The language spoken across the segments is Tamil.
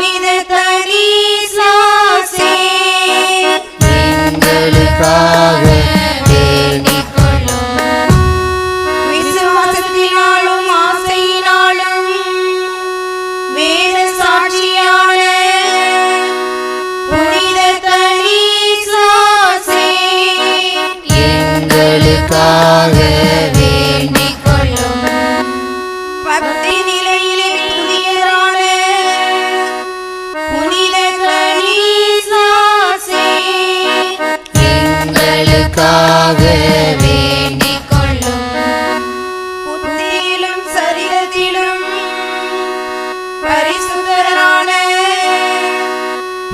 புனித தனிஸ்லாசே எங்களுக்காக வேண்டிக் கொள்ளும். விசுவாசத்தினாலும் ஆசையினாலும் வேத சாட்சியான புனித தனிஸ்லாசே எங்களுக்காக வேண்டிக் கொள்ளும். பக்தி நிலையிலே புதியரான புனித தனிஸ்லாசே எங்களுக்காக வேண்டிக் கொள்ளும். புத்தியிலும் சரீரத்திலும் பரிசுத்தரான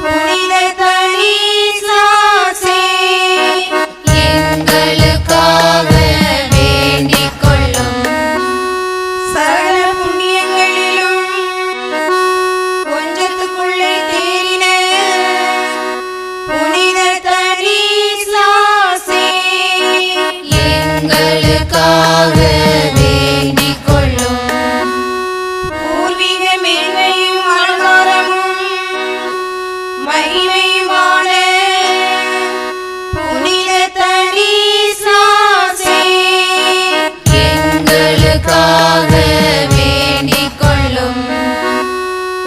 புனித தனிஸ்லாசே எங்களுக்காக வேண்டிக் கொள்ளும். சகல புண்ணியங்களிலும் கொஞ்சத்துக்குள்ளே தேறின புனித தனிஸ்லாசே எங்களுக்காக வேண்டிக் கொள்ளும். பூர்வீக மேன்மையும் அலங்காரமும் மகிமையுமான புனித தனிஸ்லாசே எங்களுக்காக வேண்டிக் கொள்ளும்.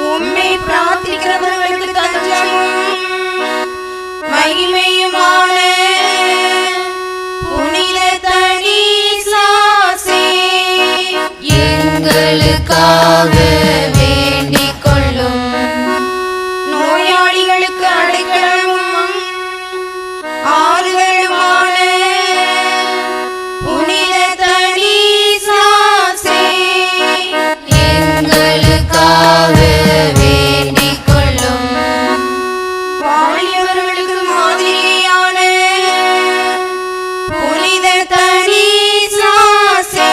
உம்மை பிரார்த்திக்கிறவர்களுக்கு தஞ்சமும் மகிமையுமான புனித தனிஸ்லாசே எங்களுக்காக வேண்டிக் கொள்ளும். நோயாளிகளுக்கு அடைக்கலமும் ஆறுதலுமான புனித தனிஸ்லாசே எங்களுக்காக வேண்டிக் கொள்ளும். வாலிபர்களுக்கு மாதிரியான புனித தனிஸ்லாசே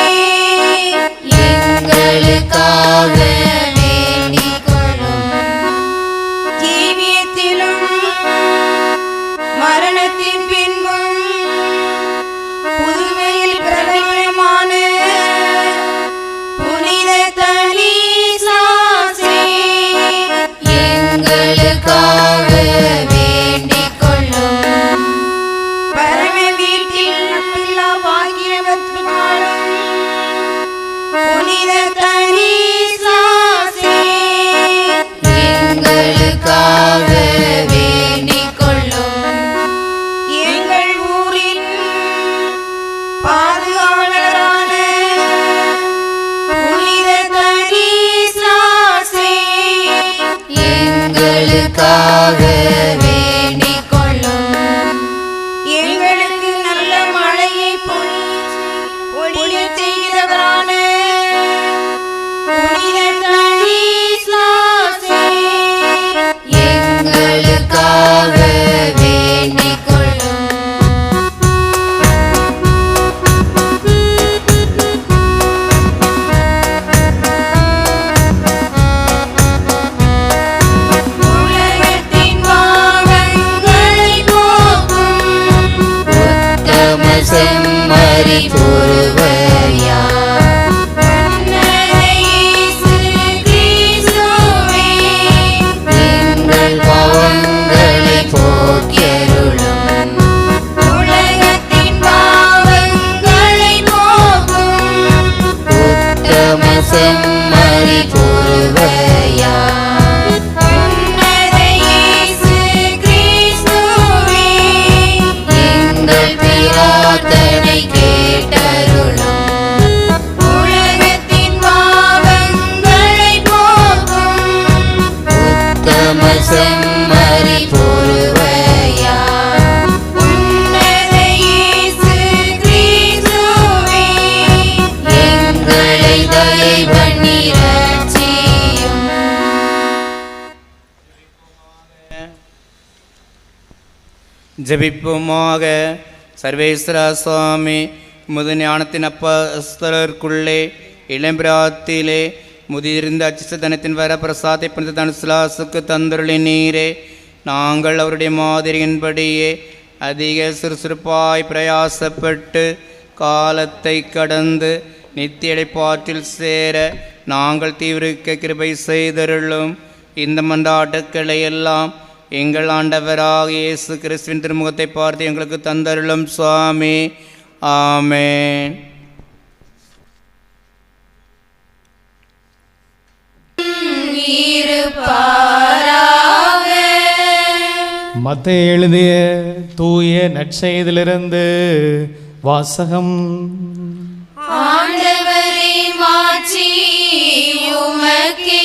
எங்களுக்காக வேண்டிக் கொள்ளும். ஜீவியத்திலும் மரணத்தின் பின்பும் புதுமையில் பிரபலமான புனித தனிஸ்லாசே எங்களுக்காக வேண்டிக் கொள்ளும். பரம வீட்டில் பிள்ளா பாக்கியவத்தினாலும் புனித தனிஸ்லாசே எங்களுக்காக வேண்டிக் கொள்ளும். எங்கள் ஊரின் பாதுகாவலரான புனித தனிஸ்லாசே எங்களுக்காக வேண்டிக் கொள்ளும். எங்களுக்கு நல்ல மழையை பொழியச் செய்கிறவரான புனித தனிஸ்லாசே எங்களுக்காக வேண்டிக் கொள்ளும். உலகத்தின் பாவங்களை போக்கும் உத்தம செம்மறி பொறுவையார் உன்னத இயேசு கிறிஸ்துவே எங்கள் பாவங்களை போக்கியருளும். உலகத்தின் பாவங்களை போக்கும் உத்தம செம்மறி பொறுவையார் உன்னத இயேசு கிறிஸ்துவே எங்கள் பிரார்த்தனை கேட்டருளும். உலகத்தின் பாவங்களை போக்கும் உத்தம செம்மறி பொறுவையார் உன்னத இயேசு கிறிஸ்துவே எங்களை தயை பண்ணி ரட்சியும். ஜெபிப்போமாக. சர்வேஸ்வரா சுவாமி முது ஞானத்தின் அப்பஸ்தலருக்குள்ளே இளம்பிராத்திலே முதிர்ந்த அச்சிசதனத்தின் வர பிரசாத்தை புனித தனுசுலாசுக்கு தந்தருளி நீரே. நாங்கள் அவருடைய மாதிரியின்படியே அதிக சுறுசுறுப்பாய் பிரயாசப்பட்டு காலத்தை கடந்து நித்திய இளைப்பாற்றில் சேர நாங்கள் தீவிரிக்க கிருபை செய்தருளும். இந்த மன்றாட்டுக்களை எல்லாம் எங்கள் ஆண்டவராக இயேசு கிறிஸ்துவின் திருமுகத்தை பார்த்து எங்களுக்கு தந்தருளும் சுவாமி. ஆமென். மத்தேயு எழுதிய தூய நற்செய்தியிலிருந்து வாசகம். ஆண்டவரே மாட்சி உமக்கே.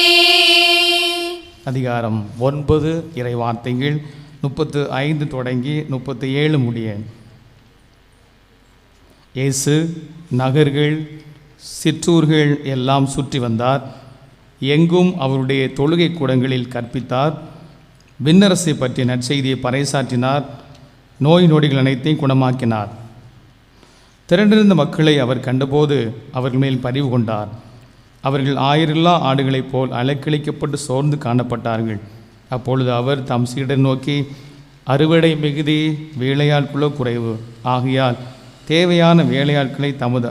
அதிகாரம் 9 இறைவார்த்தைகள் 35 தொடங்கி 37 முடிய. இயேசு நகர்கள் சிற்றூர்கள் எல்லாம் சுற்றி வந்தார். எங்கும் அவருடைய தொழுகை கூடங்களில் கற்பித்தார். விண்ணரசை பற்றிய நற்செய்தியை பறைசாற்றினார். நோய் நொடிகள் அனைத்தையும் குணமாக்கினார். திரண்டிருந்த மக்களை அவர் கண்டபோது அவர்கள் மேல் பரிவு கொண்டார். அவர்கள் ஆயிரில்லா ஆடுகளைப் போல் அலைக்கழிக்கப்பட்டு சோர்ந்து காணப்பட்டார்கள். அப்பொழுது அவர் தம் சீடர் நோக்கி, அறுவடை மிகுதி, வேலையாட்களோ குறைவு. ஆகையால் தேவையான வேலையாட்களை தமது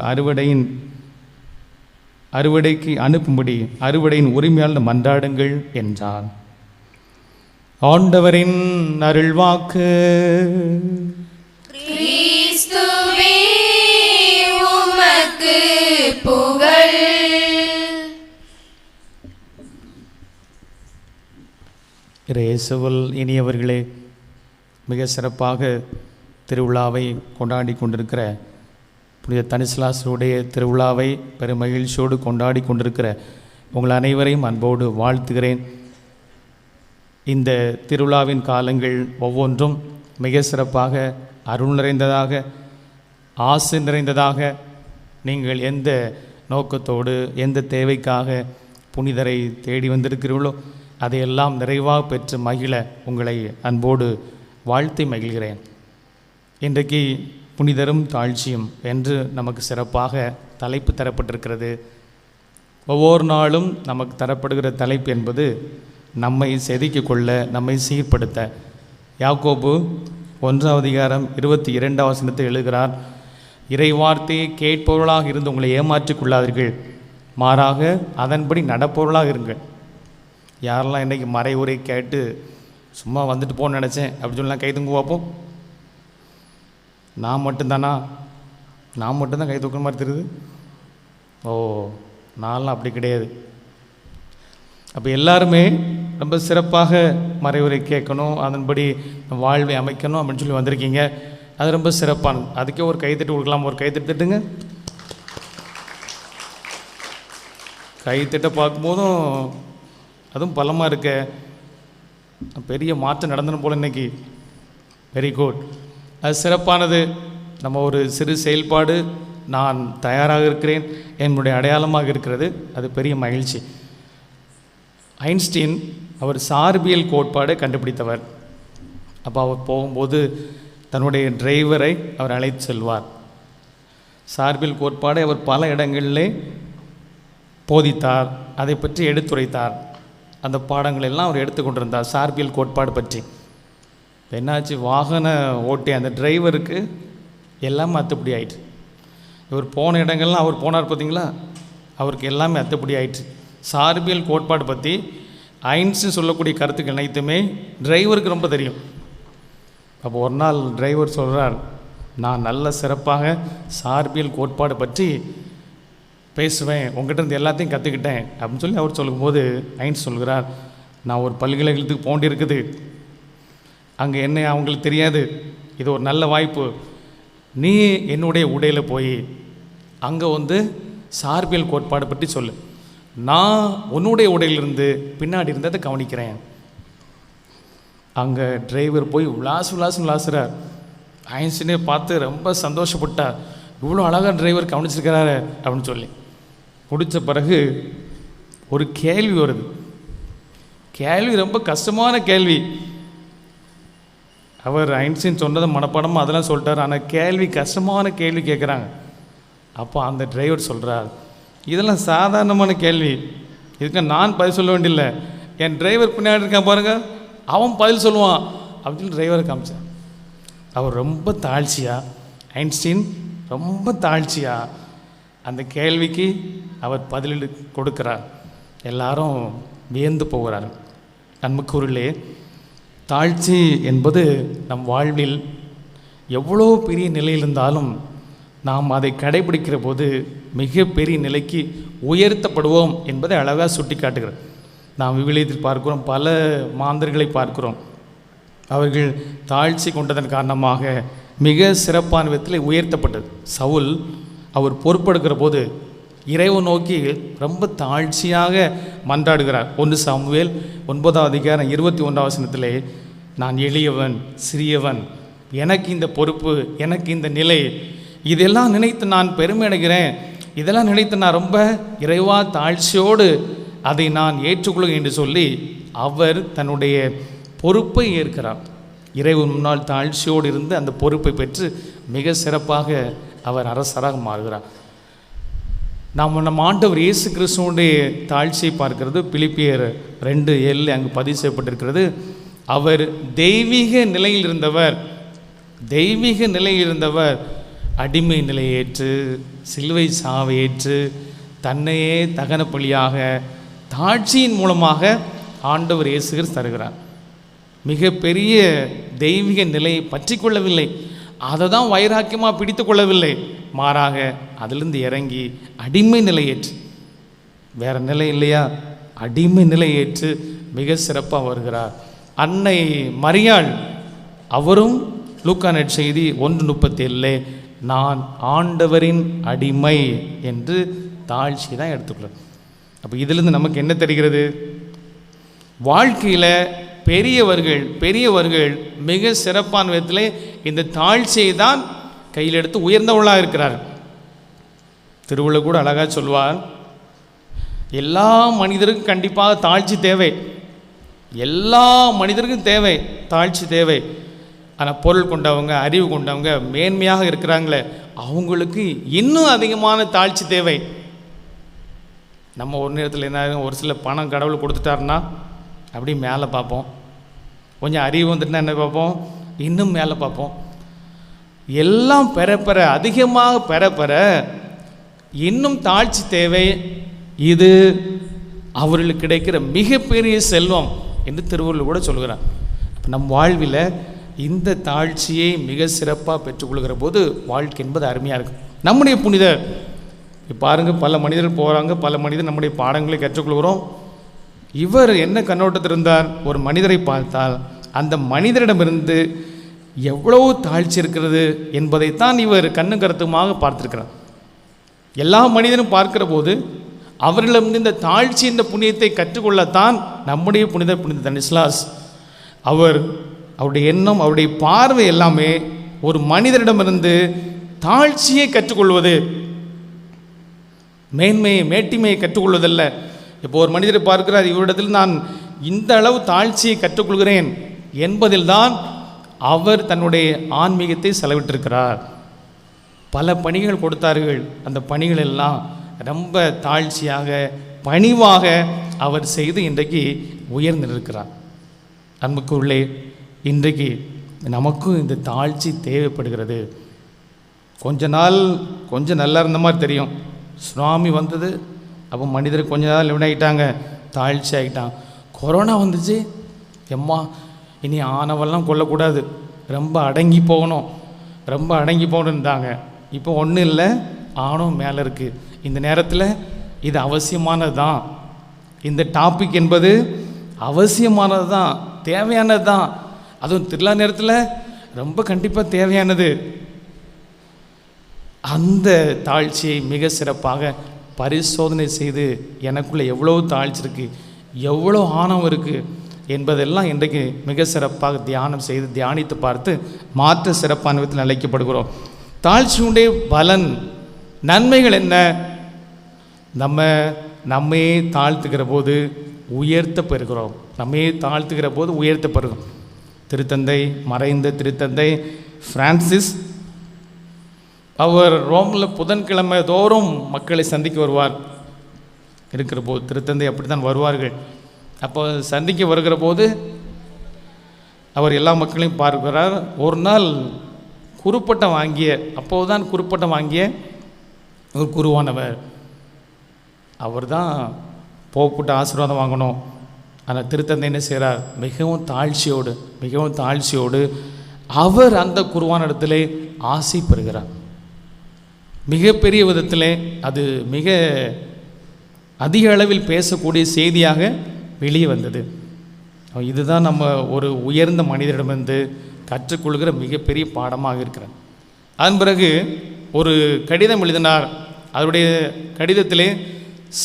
அறுவடைக்கு அனுப்பும்படி அறுவடையின் உரிமையாளர் மன்றாடுங்கள் என்றார். ஆண்டவரின் அருள்வாக்கு. கிறிஸ்துவே உமக்கு புகழ். இயேசுவில் இனியவர்களே, மிக சிறப்பாக திருவிழாவை கொண்டாடி கொண்டிருக்கிற புனித தனிஸ்லாசருடைய திருவிழாவை பெருமகிழ்ச்சியோடு கொண்டாடி கொண்டிருக்கிற உங்கள் அனைவரையும் அன்போடு வாழ்த்துகிறேன். இந்த திருவிழாவின் காலங்கள் ஒவ்வொன்றும் மிக சிறப்பாக அருள் நிறைந்ததாக, ஆசை நிறைந்ததாக, நீங்கள் எந்த நோக்கத்தோடு எந்த தேவைக்காக புனிதரை தேடி வந்திருக்கிறீர்களோ அதையெல்லாம் நிறைவாக பெற்று மகிழ உங்களை அன்போடு வாழ்த்தி மகிழ்கிறேன். இன்றைக்கு புனிதரும் தாழ்ச்சியும் என்று நமக்கு சிறப்பாக தலைப்பு தரப்பட்டிருக்கிறது. ஒவ்வொரு நாளும் நமக்கு தரப்படுகிற தலைப்பு என்பது நம்மை செதுக்கி கொள்ள, நம்மை சீர்படுத்த. யாக்கோபு 1 அதிகாரம் 22 வசனத்தை எழுதுகிறார், இறைவார்த்தையை கேட்பவர்களாக இருந்து உங்களை ஏமாற்றிக் கொள்ளாதீர்கள், மாறாக அதன்படி நடப்பவர்களாக இருங்கள். யாரெல்லாம் இன்றைக்கி மறை உரை கேட்டு சும்மா வந்துட்டு போன்னு நினச்சேன் அப்படி சொல்லலாம் கை தூங்க பார்ப்போம். நான் மட்டும்தானா? நான் மட்டும்தான் கை தூக்குற மாதிரி தெரியுது. ஓ, நான்லாம் அப்படி கிடையாது. அப்போ எல்லாருமே ரொம்ப சிறப்பாக மறைவுரை கேட்கணும், அதன்படி வாழ்வை அமைக்கணும் அப்படின்னு சொல்லி வந்திருக்கீங்க. அது ரொம்ப சிறப்பானது. அதுக்கே ஒரு கைத்தட்டு கொடுக்கலாம். ஒரு கைத்தட்டுங்க. கைத்தட்ட பார்க்கும்போதும் அதுவும் பலமாக இருக்க, பெரிய மாற்றம் நடந்தணும் போல் இன்னைக்கு. வெரி குட், அது சிறப்பானது. நம்ம ஒரு சிறு செயல்பாடு, நான் தயாராக இருக்கிறேன், என்னுடைய அடையாளமாக இருக்கிறது, அது பெரிய மகிழ்ச்சி. ஐன்ஸ்டீன் அவர் சார்பியல் கோட்பாடை கண்டுபிடித்தவர். அப்போ அவர் போகும்போது தன்னுடைய டிரைவரை அவர் அழைத்து செல்வார். சார்பியல் கோட்பாடை அவர் பல இடங்களிலே போதித்தார், அதை பற்றி எடுத்துரைத்தார். அந்த பாடங்கள் எல்லாம் அவர் எடுத்துக்கொண்டிருந்தார் சார்பியல் கோட்பாடு பற்றி. என்னாச்சு, வாகன ஓட்டி அந்த டிரைவருக்கு எல்லாம் அத்துப்படி ஆயிட்டு. இவர் போன இடங்கள்லாம் அவர் போனார் பார்த்தீங்களா, அவருக்கு எல்லாமே அத்துப்படி ஆயிடுச்சு. சார்பியல் கோட்பாடு பற்றி ஐன்ஸ்டீன் சொல்லக்கூடிய கருத்துக்கள் அனைத்துமே டிரைவருக்கு ரொம்ப தெரியும். அப்போ ஒரு நாள் டிரைவர் சொல்கிறார், நான் நல்ல சிறப்பாக சார்பியல் கோட்பாடு பற்றி பேசுவேன், உங்கள்கிட்ட இருந்து எல்லாத்தையும் கற்றுக்கிட்டேன் அப்படின்னு சொல்லி அவர் சொல்லும்போது ஐன்ஸ்டீன் சொல்கிறார், நான் ஒரு பல்கலைக்கழகத்துக்கு போண்டி இருக்குது, அங்கே என்ன அவங்களுக்கு தெரியாது, இது ஒரு நல்ல வாய்ப்பு, நீ என்னுடைய உடையில் போய் அங்கே சார்பியல் கோட்பாடு பற்றி சொல்லு, நான் உன்னுடைய உடையிலிருந்து பின்னாடி இருந்ததை கவனிக்கிறேன். அங்கே டிரைவர் போய் விளாசுறார். ஐன்ஸ்டீனே பார்த்து ரொம்ப சந்தோஷப்பட்டார், இவ்வளோ அழகாக டிரைவர் கவனிச்சிருக்கிறாரு அப்படின்னு சொல்லி. முடித்த பிறகு ஒரு கேள்வி வருது. கேள்வி ரொம்ப கஷ்டமான கேள்வி. அவர் ஐன்ஸ்டீன் சொன்னதை மனப்பாடமாக அதெல்லாம் சொல்லிட்டார், ஆனால் கேள்வி கஷ்டமான கேள்வி கேட்குறாங்க. அப்போ அந்த டிரைவர் சொல்கிறார், இதெல்லாம் சாதாரணமான கேள்வி, இதுக்கு நான் பதில் சொல்ல வேண்டியில்லை, என் டிரைவர் பின்னாடி இருக்கான் பாருங்கள், அவன் பதில் சொல்லுவான் அப்படின்னு சொல்லி டிரைவரை காமிச்சான். அவர் ரொம்ப தாழ்ச்சியாக, ஐன்ஸ்டீன் ரொம்ப தாழ்ச்சியாக அந்த கேள்விக்கு அவர் பதிலீடு கொடுக்கிறார். எல்லாரும் வியந்து போகிறார். அன்புக்குரியவர்களே, தாழ்ச்சி என்பது நம் வாழ்வில் எவ்வளோ பெரிய நிலையில் இருந்தாலும் நாம் அதை கடைபிடிக்கிற போது மிகப்பெரிய நிலைக்கு உயர்த்தப்படுவோம் என்பதை அழகாக சுட்டி காட்டுகிறது. நாம் விவிலியத்தில் பார்க்கிறோம், பல மாந்தர்களை பார்க்கிறோம். அவர்கள் தாழ்ச்சி கொண்டதன் காரணமாக மிக சிறப்பான விதத்தில் உயர்த்தப்பட்டது. சவுல் அவர் பொறுப்பெடுக்கிற போது இறைவன் நோக்கி ரொம்ப தாழ்ச்சியாக மன்றாடுகிறார். 1 சாமுவேல் 9:21 நான் எளியவன், சிறியவன், எனக்கு இந்த பொறுப்பு, எனக்கு இந்த நிலை, இதெல்லாம் நினைத்து நான் பெருமை அடைகிறேன், இதெல்லாம் நினைத்து நான் ரொம்ப இறைவா தாழ்ச்சியோடு அதை நான் ஏற்றுக்கொள்கிறேன் என்று சொல்லி அவர் தன்னுடைய பொறுப்பை ஏற்கிறார். இறைவன் முன்னால் தாழ்ச்சியோடு இருந்து அந்த பொறுப்பை பெற்று மிக சிறப்பாக அவர் அரசராக மாறுகிறார். நம் ஆண்டவர் இயேசு கிறிஸ்துவுடைய தாழ்ச்சியை பார்க்கிறது. பிலிப்பியர் 2:7 அங்கு பதிவு செய்யப்பட்டிருக்கிறது. அவர் தெய்வீக நிலையில் இருந்தவர் அடிமை நிலையேற்று சிலுவை சாவை ஏற்று தன்னையே தகன பலியாக தாழ்ச்சியின் மூலமாக ஆண்டவர் இயேசு கிறிஸ்து தருகிறார். மிகப்பெரிய தெய்வீக நிலையை பற்றி கொள்ளவில்லை, அதை தான் வைராக்கியமாக பிடித்து கொள்ளவில்லை, மாறாக அதிலிருந்து இறங்கி அடிமை நிலையேற்று, வேறு நிலை இல்லையா, அடிமை நிலையேற்று மிக சிறப்பாக வருகிறார். அன்னை மரியாள் அவரும் லூக்கா நற்செய்தி 1:37 நான் ஆண்டவரின் அடிமை என்று தாழ்ச்சி தான் எடுத்துக்கிறார். அப்போ இதிலிருந்து நமக்கு என்ன தெரிகிறது? வாழ்க்கையில் பெரியவர்கள் மிக சிறப்பான விதத்தில் இந்த தாழ்ச்சியை தான் கையில் எடுத்து உயர்ந்தவர்களாக இருக்கிறார். திருவள்ளுவர் கூட அழகாக சொல்வார், எல்லா மனிதருக்கும் கண்டிப்பாக தாழ்ச்சி தேவை, எல்லா மனிதருக்கும் தேவை, தாழ்ச்சி தேவை. ஆனால் பொருள் கொண்டவங்க, அறிவு கொண்டவங்க, மேன்மையாக இருக்கிறாங்களே, அவங்களுக்கு இன்னும் அதிகமான தாழ்ச்சி தேவை. நம்ம ஒரு நேரத்தில் என்ன, ஒரு சில பணம் கடவுள் கொடுத்துட்டாருன்னா அப்படி மேலே பார்ப்போம், கொஞ்சம் அறிவு வந்துட்டுனா என்ன பார்ப்போம், இன்னும் மேலே பார்ப்போம். எல்லாம் பெற அதிகமாக பெற இன்னும் தாழ்ச்சி தேவை. இது அவர்களுக்கு கிடைக்கிற மிகப்பெரிய செல்வம் என்று திருவள்ளுவர் கூட சொல்கிறார். நம் வாழ்வில் இந்த தாழ்ச்சியை மிக சிறப்பாக பெற்றுக்கொள்கிற போது வாழ்க்கை என்பது அருமையாக இருக்கும். நம்முடைய புனிதர் பாருங்கள், பல மனிதர்கள் போகிறாங்க, பல மனிதர் நம்முடைய பாடங்களை கற்றுக்கொள்கிறோம். இவர் என்ன கண்ணோட்டத்தில் இருந்தார்? ஒரு மனிதரை பார்த்தால் அந்த மனிதரிடமிருந்து எவ்வளவு தாழ்ச்சி இருக்கிறது என்பதைத்தான் இவர் கண்ணு கருத்துமாக பார்த்திருக்கிறார். எல்லா மனிதனும் பார்க்கிற போது அவர்களிடமிருந்து இந்த தாழ்ச்சி, இந்த புண்ணியத்தை கற்றுக்கொள்ளத்தான் நம்முடைய புனித தனிஸ்லாஸ் அவருடைய எண்ணம், அவருடைய பார்வை எல்லாமே ஒரு மனிதரிடமிருந்து தாழ்ச்சியை கற்றுக்கொள்வது, மேன்மையை மேட்டிமையை கற்றுக்கொள்வதல்ல. இப்போ ஒரு மனிதரை பார்க்கிறார், இவரிடத்தில் நான் இந்த அளவு தாழ்ச்சியை கற்றுக்கொள்கிறேன் என்பதில்தான் அவர் தன்னுடைய ஆன்மீகத்தை செலவிட்டிருக்கிறார். பல பணிகள் கொடுத்தார்கள், அந்த பணிகள் எல்லாம் ரொம்ப தாழ்ச்சியாக பணிவாக அவர் செய்து இன்றைக்கு உயர்ந்திருக்கிறார். அன்புக்குள்ளே இன்றைக்கு நமக்கும் இந்த தாழ்ச்சி தேவைப்படுகிறது. கொஞ்சம் நல்லா இருந்த மாதிரி தெரியும், சுனாமி வந்தது, அப்போ மனிதர் கொஞ்ச நாள் வினாயிட்டாங்க, தாழ்ச்சி ஆகிட்டான். கொரோனா வந்துச்சு, எம்மா இனி ஆணவெல்லாம் கொல்லக்கூடாது, ரொம்ப அடங்கி போகணுன்றாங்க. இப்போ ஒன்றும் இல்லை, ஆணவம் மேலே இருக்குது. இந்த நேரத்தில் இது அவசியமானது தான், இந்த டாபிக் என்பது அவசியமானது தான், தேவையானது தான். அதுவும் திருவிழா நேரத்தில் ரொம்ப கண்டிப்பாக தேவையானது. அந்த தாழ்ச்சியை மிக சிறப்பாக பரிசோதனை செய்து எனக்குள்ளே எவ்வளோ தாழ்ச்சி இருக்குது, எவ்வளோ ஆணவம் இருக்குது என்பதெல்லாம் இன்றைக்கு மிக சிறப்பாக தியானம் செய்து தியானித்து பார்த்து மாற்ற சிறப்பான விதத்தில் அழைக்கப்படுகிறோம். தாழ்ச்சியுடைய பலன் நன்மைகள் என்ன? நம்மையே தாழ்த்துகிற போது உயர்த்த பெறுகிறோம். நம்மையே தாழ்த்துகிற போது உயர்த்த பெறுகிறோம். மறைந்த திருத்தந்தை பிரான்சிஸ் அவர் ரோமில் புதன்கிழமை தோறும் மக்களை சந்திக்க வருவார். இருக்கிற போது திருத்தந்தை அப்படி தான் வருவார்கள். அப்போ சந்திக்க வருகிற போது அவர் எல்லா மக்களையும் பார்க்கிறார். ஒரு நாள் குருப்பட்டம் வாங்கிய ஒரு குருவானவர் அவர் தான் போகப்பட்ட ஆசீர்வாதம் வாங்கணும் ஆனால் திருத்தந்தை என்ன செய்கிறார்? மிகவும் தாழ்ச்சியோடு அவர் அந்த குர்ஆனிடத்திலே ஆசி பெறுகிறார். மிகப்பெரிய விதத்திலே அது மிக அதிக அளவில் பேசக்கூடிய செய்தியாக வெளியே வந்தது. இதுதான் நம்ம ஒரு உயர்ந்த மனிதரிடமிருந்து கற்றுக்கொள்கிற மிகப்பெரிய பாடமாக இருக்கிறது. அதன் பிறகு ஒரு கடிதம் எழுதினார். அவருடைய கடிதத்திலே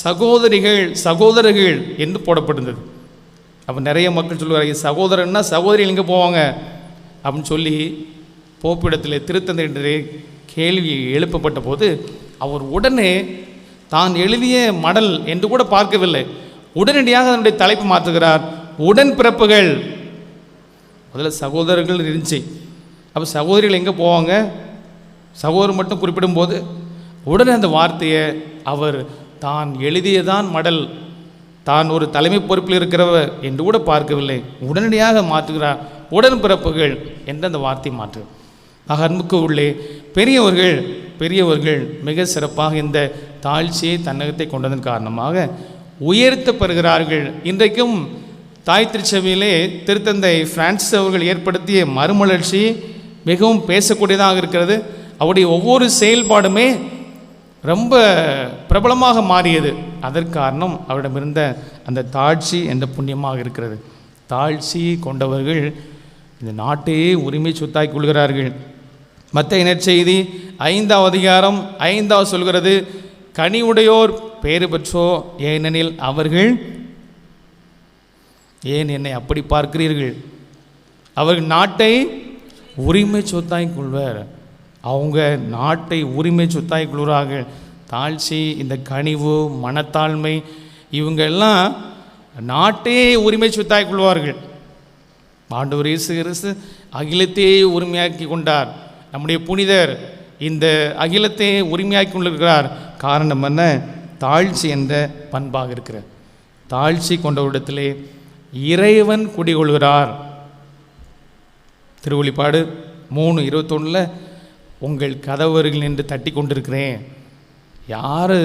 சகோதரர்கள் என்று போடப்பட்டிருந்தது. அப்போ நிறைய மக்கள் சொல்லுவாங்க, சகோதரன்னா சகோதரிகள் எங்கே போவாங்க அப்படின்னு சொல்லி போப்பிடத்தில் திருத்தந்தை கேள்வி எழுப்பப்பட்ட போது அவர் உடனே தான் எழுதிய மடல் என்று கூட பார்க்கவில்லை, உடனடியாக அதனுடைய தலைப்பு மாற்றுகிறார். உடன் பிறப்புகள். முதல்ல சகோதரர்கள் இருந்துச்சு. அப்போ சகோதரிகள் எங்கே போவாங்க? சகோதரர் மட்டும் குறிப்பிடும்போது உடனே அந்த வார்த்தையை அவர் தான் எழுதியதான் மடல், தான் ஒரு தலைமை பொறுப்பில் இருக்கிறவர் என்று கூட பார்க்கவில்லை, உடனடியாக மாற்றுகிறார். உடன் பிறப்புகள் என்ற அந்த வார்த்தை மாற்று. ஆக அன்புக்கு உள்ளே பெரியவர்கள் மிக சிறப்பாக இந்த தாழ்ச்சியை தன்னகத்தை கொண்டதன் காரணமாக உயர்த்தப்படுகிறார்கள். இன்றைக்கும் தாய் திருச்சபையிலே திருத்தந்தை பிரான்சிஸ் அவர்கள் ஏற்படுத்திய மறுமலர்ச்சி மிகவும் பேசக்கூடியதாக இருக்கிறது. அவருடைய ஒவ்வொரு செயல்பாடுமே ரொம்ப பிரபலமாக மாறியது. அதற்கு காரணம் அவரிடமிருந்த அந்த தாழ்ச்சி என்ற புண்ணியமாக இருக்கிறது. தாழ்ச்சி கொண்டவர்கள் இந்த நாட்டையே உரிமை சொத்தாய் கொள்கிறார்கள். மத்தேயு நற்செய்தி 5ஆம் அதிகாரம் 5 சொல்கிறது, கனிவுடையோர் பேறு பெற்றோ, ஏனெனில் அவர்கள். ஏன் என்னை அப்படி பார்க்கிறீர்கள்? அவர்கள் நாட்டை உரிமை சொத்தாய் கொள்வர். அவங்க நாட்டை உரிமை சொத்தாய் கொள்கிறார்கள். தாழ்ச்சி, இந்த கனிவு, மனத்தாழ்மை, இவங்க எல்லாம் நாட்டையே உரிமை சொத்தாய் கொள்வார்கள். ஆண்டவர் இயேசு கிறிஸ்து அகிலத்தையே உரிமையாக்கி கொண்டார். நம்முடைய புனிதர் இந்த அகிலத்தை உரிமையாக்கி கொண்டிருக்கிறார். காரணம் என்ன? தாழ்ச்சி என்ற பண்பாக இருக்கிறார். தாழ்ச்சி கொண்டவரிடத்திலே இறைவன் குடிகொள்கிறார். திருவெளிப்பாடு 3:21 உங்கள் கதவருகில் நின்று தட்டி கொண்டிருக்கிறேன். யார்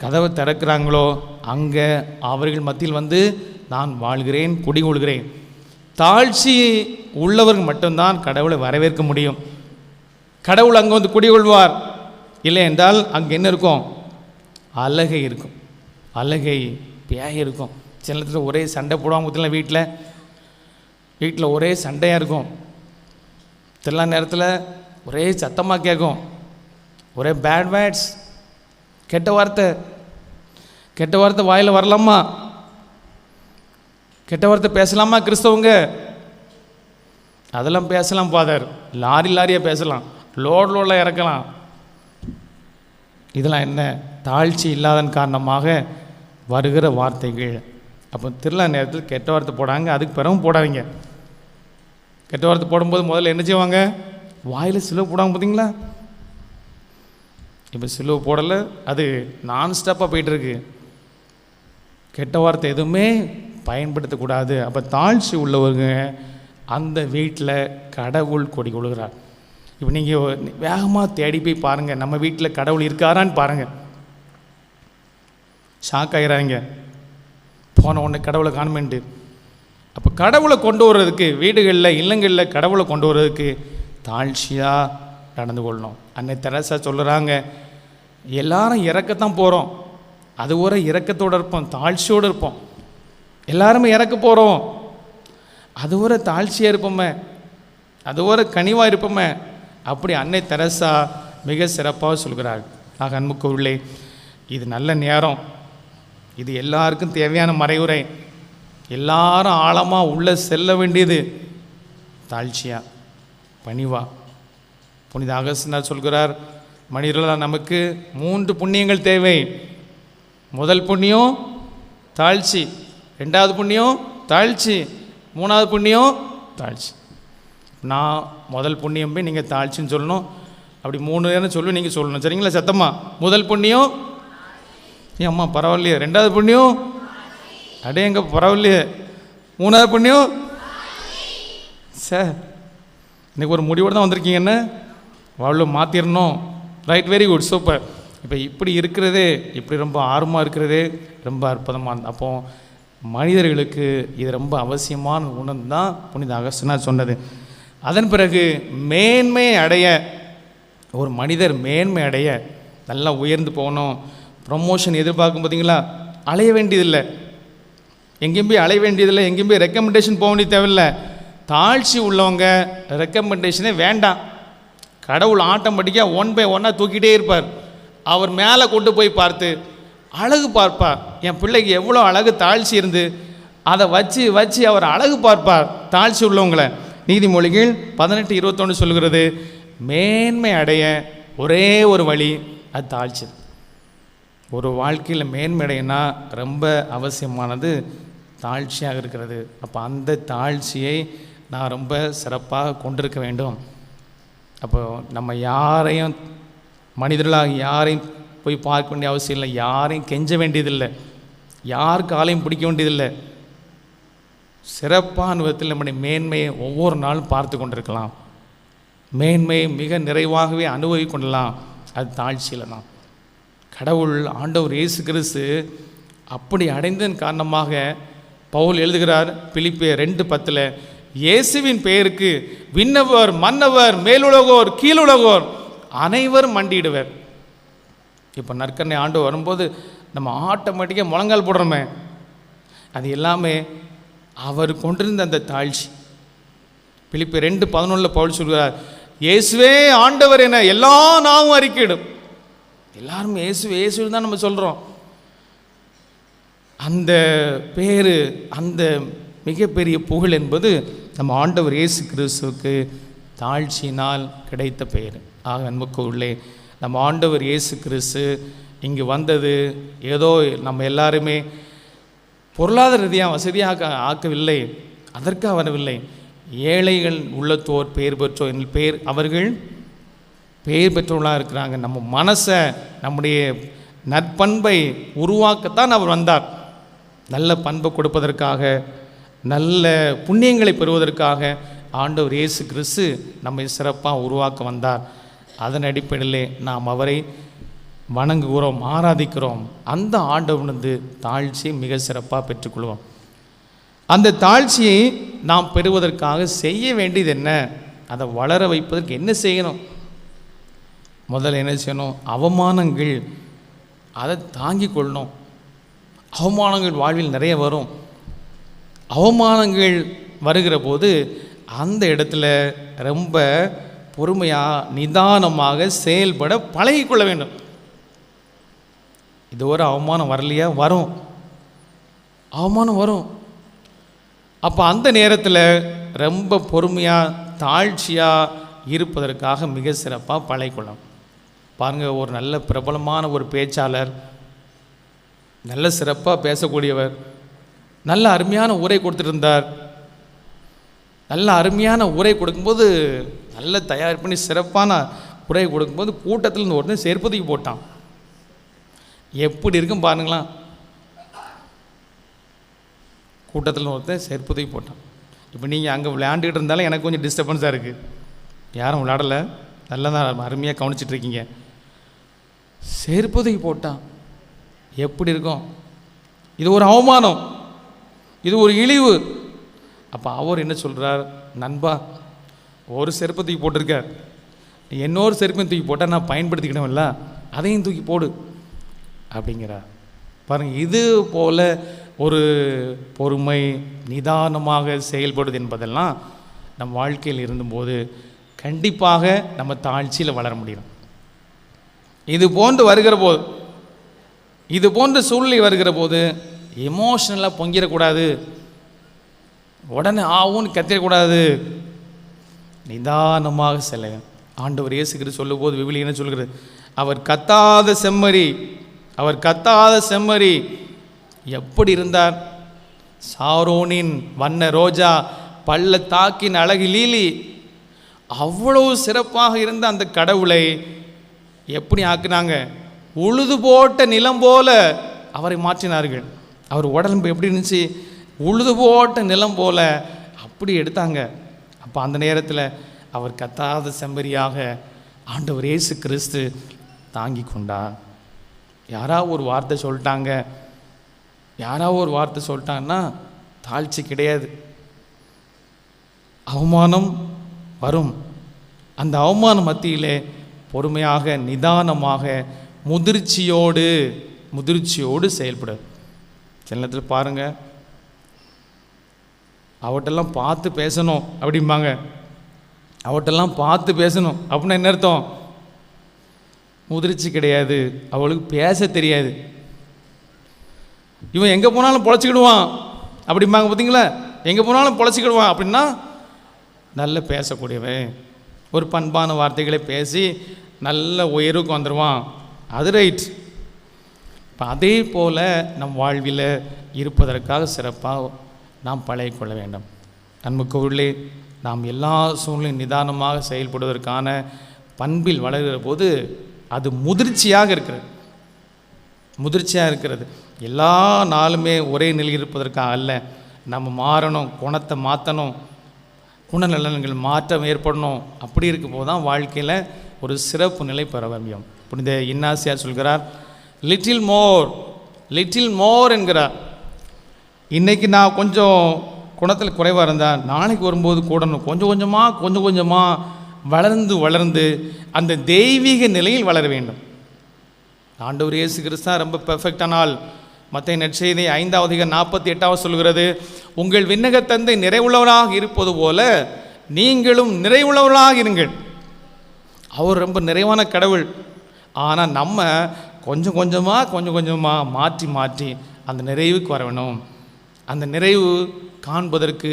கதவை திறக்கிறாங்களோ அங்கே அவர்கள் மத்தியில் வந்து நான் வாழ்கிறேன், குடிகொள்கிறேன். தாழ்ச்சி உள்ளவர்கள் மட்டும்தான் கடவுளை வரவேற்க முடியும். கடவுள் அங்கே வந்து குடிகொள்வார். இல்லை என்றால் அங்கே என்ன இருக்கும்? அலகை இருக்கும், அலகை பேய் இருக்கும். சில நேரத்தில் ஒரே சண்டை போடுவாங்க. பார்த்தீங்களா, வீட்டில் ஒரே சண்டையாக இருக்கும். சில நேரத்தில் ஒரே சத்தமாக கேட்கும், ஒரே பேட் வேர்ட்ஸ், கெட்ட வார்த்தை வாயில் வரலாமா? கெட்ட வார்த்தை பேசலாமா கிறிஸ்தவங்க? அதெல்லாம் பேசலாம் ஃபாதர். லாரியாக பேசலாம், லோடில் இறக்கலாம். இதெல்லாம் என்ன? தாழ்ச்சி இல்லாதன் காரணமாக வருகிற வார்த்தைகள். அப்போ திருவிழா நேரத்தில் கெட்ட வார்த்தை போடாங்க, அதுக்கு பிறகும் போடாதீங்க. கெட்ட வார்த்தை போடும்போது முதல்ல என்ன செய்வாங்க? வாயில் சிலுவை போடாமல் பார்த்தீங்களா? இப்போ சிலுவை போடலை, அது நான் ஸ்டாப்பாக போயிட்டுருக்கு. கெட்ட வார்த்தை எதுவுமே பயன்படுத்தக்கூடாது. அப்போ தாழ்ச்சி உள்ளவங்க அந்த வீட்டில் கடவுள் கொடி கொள்கிறார். இப்போ நீங்கள் வேகமாக தேடி போய் பாருங்கள், நம்ம வீட்டில் கடவுள் இருக்காரான்னு பாருங்கள். ஷாக் ஆகிறாங்க, போன உடனே கடவுளை காணுமெண்டு. அப்போ கடவுளை கொண்டு வர்றதுக்கு, வீடுகளில் இல்லங்களில் கடவுளை கொண்டு வர்றதுக்கு தாழ்ச்சியாக நடந்து கொள்ளணும். அன்னை தெரசா சொல்லுறாங்க, எல்லாரும் இறக்கத்தான் போகிறோம், அது ஒரு இறக்கத்தோடு இருப்போம், தாழ்ச்சியோடு இருப்போம். எல்லாருமே இறக்க போகிறோம், அது ஒரு தாழ்ச்சியாக இருப்போமே, அது ஒரு கனிவாக இருப்போமே. அப்படி அன்னை தெரசா மிக சிறப்பாக சொல்கிறாள். ஆக அன்புக்குள்ளே இது நல்ல நேரம், இது எல்லாருக்கும் தேவையான மறைவுரை. எல்லாரும் ஆழமாக உள்ளே செல்ல வேண்டியது தாழ்ச்சியாக, பணிவா. புனித அகஸ்தினார் சொல்கிறார், மனிதர்களாக நமக்கு 3 புண்ணியங்கள் தேவை. முதல் புண்ணியம் தாழ்ச்சி, 2வது புண்ணியம் தாழ்ச்சி, 3வது புண்ணியம் தாழ்ச்சி. நான் முதல் புண்ணியம் போய் நீங்கள் தாழ்ச்சின்னு சொல்லணும். அப்படி 3 நேரம் சொல்லி நீங்கள் சொல்லணும், சரிங்களா? சத்தம்மா. முதல் புண்ணியம், ஏன் அம்மா பரவாயில்லையே. 2வது புண்ணியம், அடே எங்க பரவாயில்லையே. 3வது புண்ணியம். சார் இன்றைக்கி ஒரு முடிவோடு தான் வந்திருக்கீங்கன்னு அவ்வளோ மாற்றிடணும். Right, very good, super. இப்போ இப்படி இருக்கிறதே, இப்படி ரொம்ப ஆர்வமாக இருக்கிறதே ரொம்ப அற்புதமாக. அப்போ மனிதர்களுக்கு இது ரொம்ப அவசியமான உணர்வு தான் புனித அகஸ்தினார் சொன்னது. அதன் பிறகு மேன்மை அடைய, ஒரு மனிதர் மேன்மை அடைய, நல்லா உயர்ந்து போகணும், ப்ரொமோஷன் எதிர்பார்க்கும் பார்த்தீங்களா, அலைய வேண்டியதில்லை, எங்கேயும் போய் அலைய வேண்டியதில்லை, எங்கேயும் போய் ரெக்கமெண்டேஷன் போக வேண்டிய தேவையில்லை. தாழ்ச்சி உள்ளவங்க ரெக்கமெண்டேஷனே வேண்டாம். கடவுள் ஆட்டோமேட்டிக்காக 1 by 1 தூக்கிட்டே இருப்பார். அவர் மேலே கொண்டு போய் பார்த்து அழகு பார்ப்பார். என் பிள்ளைக்கு எவ்வளோ அழகு தாழ்ச்சி இருந்து அதை வச்சு வச்சு அவர் அழகு பார்ப்பார் தாழ்ச்சி உள்ளவங்களை. நீதிமொழிகள் 18:21 சொல்கிறது, மேன்மை அடைய ஒரே ஒரு வழி, அது தாழ்ச்சி. ஒரு வாழ்க்கையில் மேன்மை அடையினா ரொம்ப அவசியமானது தாழ்ச்சியாக இருக்கிறது. அப்போ அந்த தாழ்ச்சியை நான் ரொம்ப சிறப்பாக கொண்டிருக்க வேண்டும். அப்போ நம்ம யாரையும், மனிதர்களாக யாரையும் போய் பார்க்க வேண்டிய அவசியம் இல்லை, யாரையும் கெஞ்ச வேண்டியதில்லை, யார் காலையும் பிடிக்க வேண்டியதில்லை. சிறப்பான விதத்தில் நம்முடைய மேன்மையை ஒவ்வொரு நாளும் பார்த்து கொண்டிருக்கலாம். மேன்மையை மிக நிறைவாகவே அனுபவிக்க கொள்ளலாம். அது தாழ்ச்சியில் தான். கடவுள் ஆண்டவர் இயேசு கிறிஸ்து அப்படி அடைந்ததன் காரணமாக பவுல் எழுதுகிறார் பிலிப்பியர் 2:10, இயேசுவின் பெயருக்கு விண்ணவர் மன்னவர் மேலுலகோர் கீழுலகோர் அனைவரும் மண்டியிடுவர். இப்போ நற்கருணை ஆண்டு வரும்போது நம்ம ஆட்டோமேட்டிக்காக முழங்கால் போடுறோமே, அது எல்லாமே அவர் கொண்டிருந்த அந்த தாழ்ச்சி. பிலிப்பியர் 2:11 பவுல் சொல்கிறார், இயேசுவே ஆண்டவர் என எல்லா நாவும் அறிக்கையிடும். எல்லாரும் இயேசு தான் நம்ம சொல்கிறோம். அந்த பேர், அந்த மிகப்பெரிய புகழ் என்பது நம்ம ஆண்டவர் இயேசு கிறிஸ்துவுக்கு தாழ்ச்சியினால் கிடைத்த பெயர். ஆக அன்புக்கு உள்ளே நம்ம ஆண்டவர் இயேசு கிறிஸ்து இங்கு வந்தது ஏதோ நம்ம எல்லாருமே பொருளாதார ரீதியாக வசதியாக ஆக்கவில்லை, அதற்காக வரவில்லை. ஏழைகள் உள்ளத்தோர் பெயர் பெற்றோர் என் பெயர், அவர்கள் பெயர் பெற்றவர்களாக இருக்கிறாங்க. நம்ம மனசை, நம்முடைய நற்பண்பை உருவாக்கத்தான் அவர் வந்தார். நல்ல பண்பை கொடுப்பதற்காக, நல்ல புண்ணியங்களை பெறுவதற்காக ஆண்டவர் இயேசு கிறிஸ்து நம்மை சிறப்பாக உருவாக்க வந்தார். அதன் அடிப்படையிலே நாம் அவரை வணங்குகிறோம், ஆராதிக்கிறோம். அந்த ஆண்டவனது தாழ்ச்சியை மிக சிறப்பாக பெற்றுக்கொள்வோம். அந்த தாழ்ச்சியை நாம் பெறுவதற்காக செய்ய வேண்டியது என்ன, அதை வளர வைப்பதற்கு என்ன செய்யணும்? முதல்ல என்ன செய்யணும்? அவமானங்கள், அதை தாங்கி கொள்ளணும். அவமானங்கள் வாழ்வில் நிறைய வரும். அவமானங்கள் வருகிற போது அந்த இடத்துல ரொம்ப பொறுமையாக நிதானமாக செயல்பட பழகிக்கொள்ள வேண்டும். இது ஒரு அவமானம் வரலையா? வரும், அவமானம் வரும். அப்போ அந்த நேரத்தில் ரொம்ப பொறுமையாக தாழ்ச்சியாக இருப்பதற்காக மிக சிறப்பாக பழகிக்கொள்ளணும். பாருங்கள், ஒரு நல்ல பிரபலமான ஒரு பேச்சாளர், நல்ல சிறப்பாக பேசக்கூடியவர், நல்ல அருமையான உரை கொடுத்துருந்தார். நல்ல அருமையான உரை கொடுக்கும்போது, நல்ல தயார் பண்ணி சிறப்பான உரை கொடுக்கும்போது கூட்டத்தில் இருந்து ஒருத்தன் செருப்பதுக்கு போட்டான். எப்படி இருக்கும் பாருங்களா? கூட்டத்தில் ஒருத்தன் செருப்பதுக்கு போட்டான். இப்போ நீங்கள் அங்கே விளையாண்டுக்கிட்டு இருந்தாலும் எனக்கு கொஞ்சம் டிஸ்டர்பன்ஸாக இருக்குது. யாரும் விளையாடலை, நல்லா தான் அருமையாக கவனிச்சிட்ருக்கீங்க. செருப்பதுக்கு போட்டான். எப்படி இருக்கும்? இது ஒரு அவமானம், இது ஒரு இழிவு. அப்போ அவர் என்ன சொல்கிறார்? நண்பா, ஒரு செருப்பை தூக்கி போட்டிருக்கார், இன்னொரு செருப்பையும் தூக்கி போட்டால் நான் பயன்படுத்திக்கணும்ல, அதையும் தூக்கி போடு அப்படிங்கிறார். பாருங்கள், இது போல் ஒரு பொறுமை, நிதானமாக செயல்படுது என்பதெல்லாம் நம் வாழ்க்கையில் இருந்தபோது கண்டிப்பாக நம்ம தாழ்ச்சியில் வளர முடியும். இது போன்று வருகிற போது, இது போன்ற சூழ்நிலை வருகிற போது எமோஷனலாக பொங்கிடக்கூடாது, உடனே ஆவுன்னு கத்திடக்கூடாது, நிதானமாக செல்ல. ஆண்டவர் இயேசு கிறிஸ்து சொல்லும் போது விவிலியம் என்ன சொல்கிறது? அவர் கத்தாத செம்மறி, அவர் கத்தாத செம்மறி எப்படி இருந்தார்? சாரோனின் வண்ண ரோஜா, பள்ளத்தாக்கின் அழகு லீலி, அவ்வளவு சிறப்பாக இருந்த அந்த கடவுளை எப்படி ஆக்குனாங்க? உழுது போட்ட நிலம் போல அவரை மாற்றினார்கள். அவர் உடம்பு எப்படி இருந்துச்சு? உழுது போட்ட நிலம் போல அப்படி எடுத்தாங்க. அப்போ அந்த நேரத்தில் அவர் கத்தாத செம்பரியாக ஆண்டவர் இயேசு கிறிஸ்து தாங்கி கொண்டார். யாராவது ஒரு வார்த்தை சொல்லிட்டாங்க, யாராவது ஒரு வார்த்தை சொல்லிட்டாங்கன்னா தாழ்ச்சி கிடையாது, அவமானம் வரும். அந்த அவமான மத்தியிலே பொறுமையாக நிதானமாக முதிர்ச்சியோடு செயல்படு. சில நேரத்தில் பாருங்கள், அவட்டெல்லாம் பார்த்து பேசணும் அப்படிம்பாங்க. அவட்டெல்லாம் பார்த்து பேசணும் அப்படின்னா என்ன அர்த்தம்? முதிர்ச்சி கிடையாது, அவளுக்கு பேச தெரியாது. இவன் எங்கே போனாலும் பொழைச்சிக்கிடுவான் அப்படிம்பாங்க பார்த்தீங்களா? எங்கே போனாலும் பொழைச்சிக்கிடுவான் அப்படின்னா நல்ல பேசக்கூடியவன், ஒரு பண்பான வார்த்தைகளை பேசி நல்ல உயர்வுக்கு வந்துடுவான், அது ரைட். இப்போ அதே போல் நம் வாழ்வில் இருப்பதற்காக சிறப்பாக நாம் பழகிக்கொள்ள வேண்டும். அன்புக்குள்ளே நாம் எல்லா சூழ்நிலையும் நிதானமாக செயல்படுவதற்கான பண்பில் வளர்கிற போது அது முதிர்ச்சியாக இருக்கிறது. எல்லா நாளுமே ஒரே நிலையில் இருப்பதற்காக அல்ல, நம்ம மாறணும், குணத்தை மாற்றணும், குணநலன்கள் மாற்றம் ஏற்படணும். அப்படி இருக்கும் போது தான் வாழ்க்கையில் ஒரு சிறப்பு நிலை பெற முடியும். புனித இன்னாசியார் சொல்கிறார், லிட்டில் மோர் என்கிறார். இன்றைக்கி நான் கொஞ்சம் குணத்தில் குறைவாக இருந்தால் நாளைக்கு வரும்போது கூடணும். கொஞ்சம் கொஞ்சமாக வளர்ந்து அந்த தெய்வீக நிலையில் வளர வேண்டும். ஆண்டவர் இயேசு கிறிஸ்து ரொம்ப பெர்ஃபெக்டான ஆள். மத்தேயு நற்செய்தி 5:48 சொல்கிறது, உங்கள் விண்ணக தந்தை நிறைவுள்ளவராக இருப்பது போல நீங்களும் நிறைவுள்ளவராக இருங்கள். அவர் ரொம்ப நிறைவான கடவுள். ஆனால் நம்ம கொஞ்சம் கொஞ்சமாக மாற்றி அந்த நிறைவுக்கு வர வேணும். அந்த நிறைவு காண்பதற்கு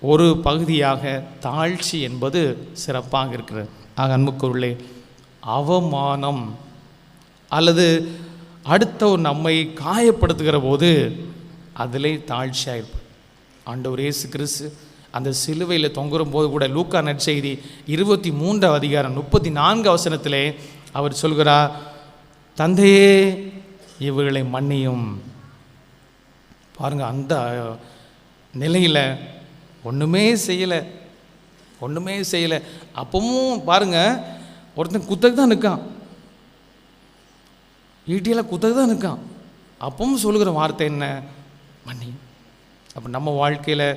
ஒரு பகுதியாக தாழ்ச்சி என்பது சிறப்பாக இருக்கிறது. ஆக அன்புக்குள்ளே அவமானம் அல்லது அடுத்தவர் நம்மை காயப்படுத்துகிற போது அதிலே தாழ்ச்சியாக இருப்பார். ஆண்டவர் இயேசு கிறிஸ்து அந்த சிலுவையில் தொங்குற போது கூட லூக்கா நற்செய்தி 23:34 அவர் சொல்கிறார், தந்தையே இவர்களை மன்னியும். பாருங்கள், அந்த நிலையில் ஒன்றுமே செய்யலை. அப்பவும் பாருங்கள், ஒருத்தன் குத்தக்கு தான் நிற்கான், ஈட்டியில் குத்தக்கு தான் நிற்கான். அப்பவும் சொல்லுகிற வார்த்தை என்ன? மன்னி. அப்போ நம்ம வாழ்க்கையில்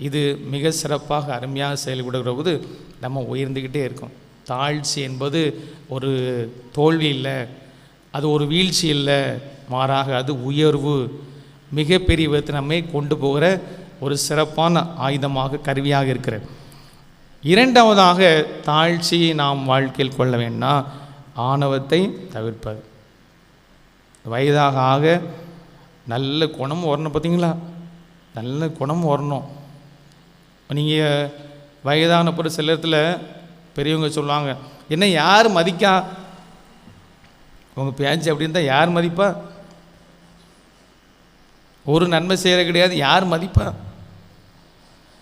இது மிக சிறப்பாக அருமையாக செயல்படுகிற போது நம்ம உயர்ந்துக்கிட்டே இருக்கோம். தாழ்ச்சி என்பது ஒரு தோல்வி இல்லை, அது ஒரு வீழ்ச்சி இல்லை, மாறாக அது உயர்வு, மிகப்பெரிய விதத்தை நம்மை கொண்டு போகிற ஒரு சிறப்பான ஆயுதமாக கருவியாக இருக்கிறது. இரண்டாவதாக தாழ்ச்சி நாம் வாழ்க்கையில் கொள்ள வேண்டாம், ஆணவத்தை தவிர்ப்பது. வயதாக ஆக நல்ல குணம் வரணும். பார்த்தீங்களா, நல்ல குணம் வரணும். நீங்கள் வயதான பிறகு சில இடத்துல பெரியவங்க சொல்லுவாங்க, என்ன யார் மதிக்கா, உங்கள் பேச்சு அப்படின்னு தான் யார் மதிப்பா? ஒரு நன்மை செய்கிற கிடையாது, யார் மதிப்பா?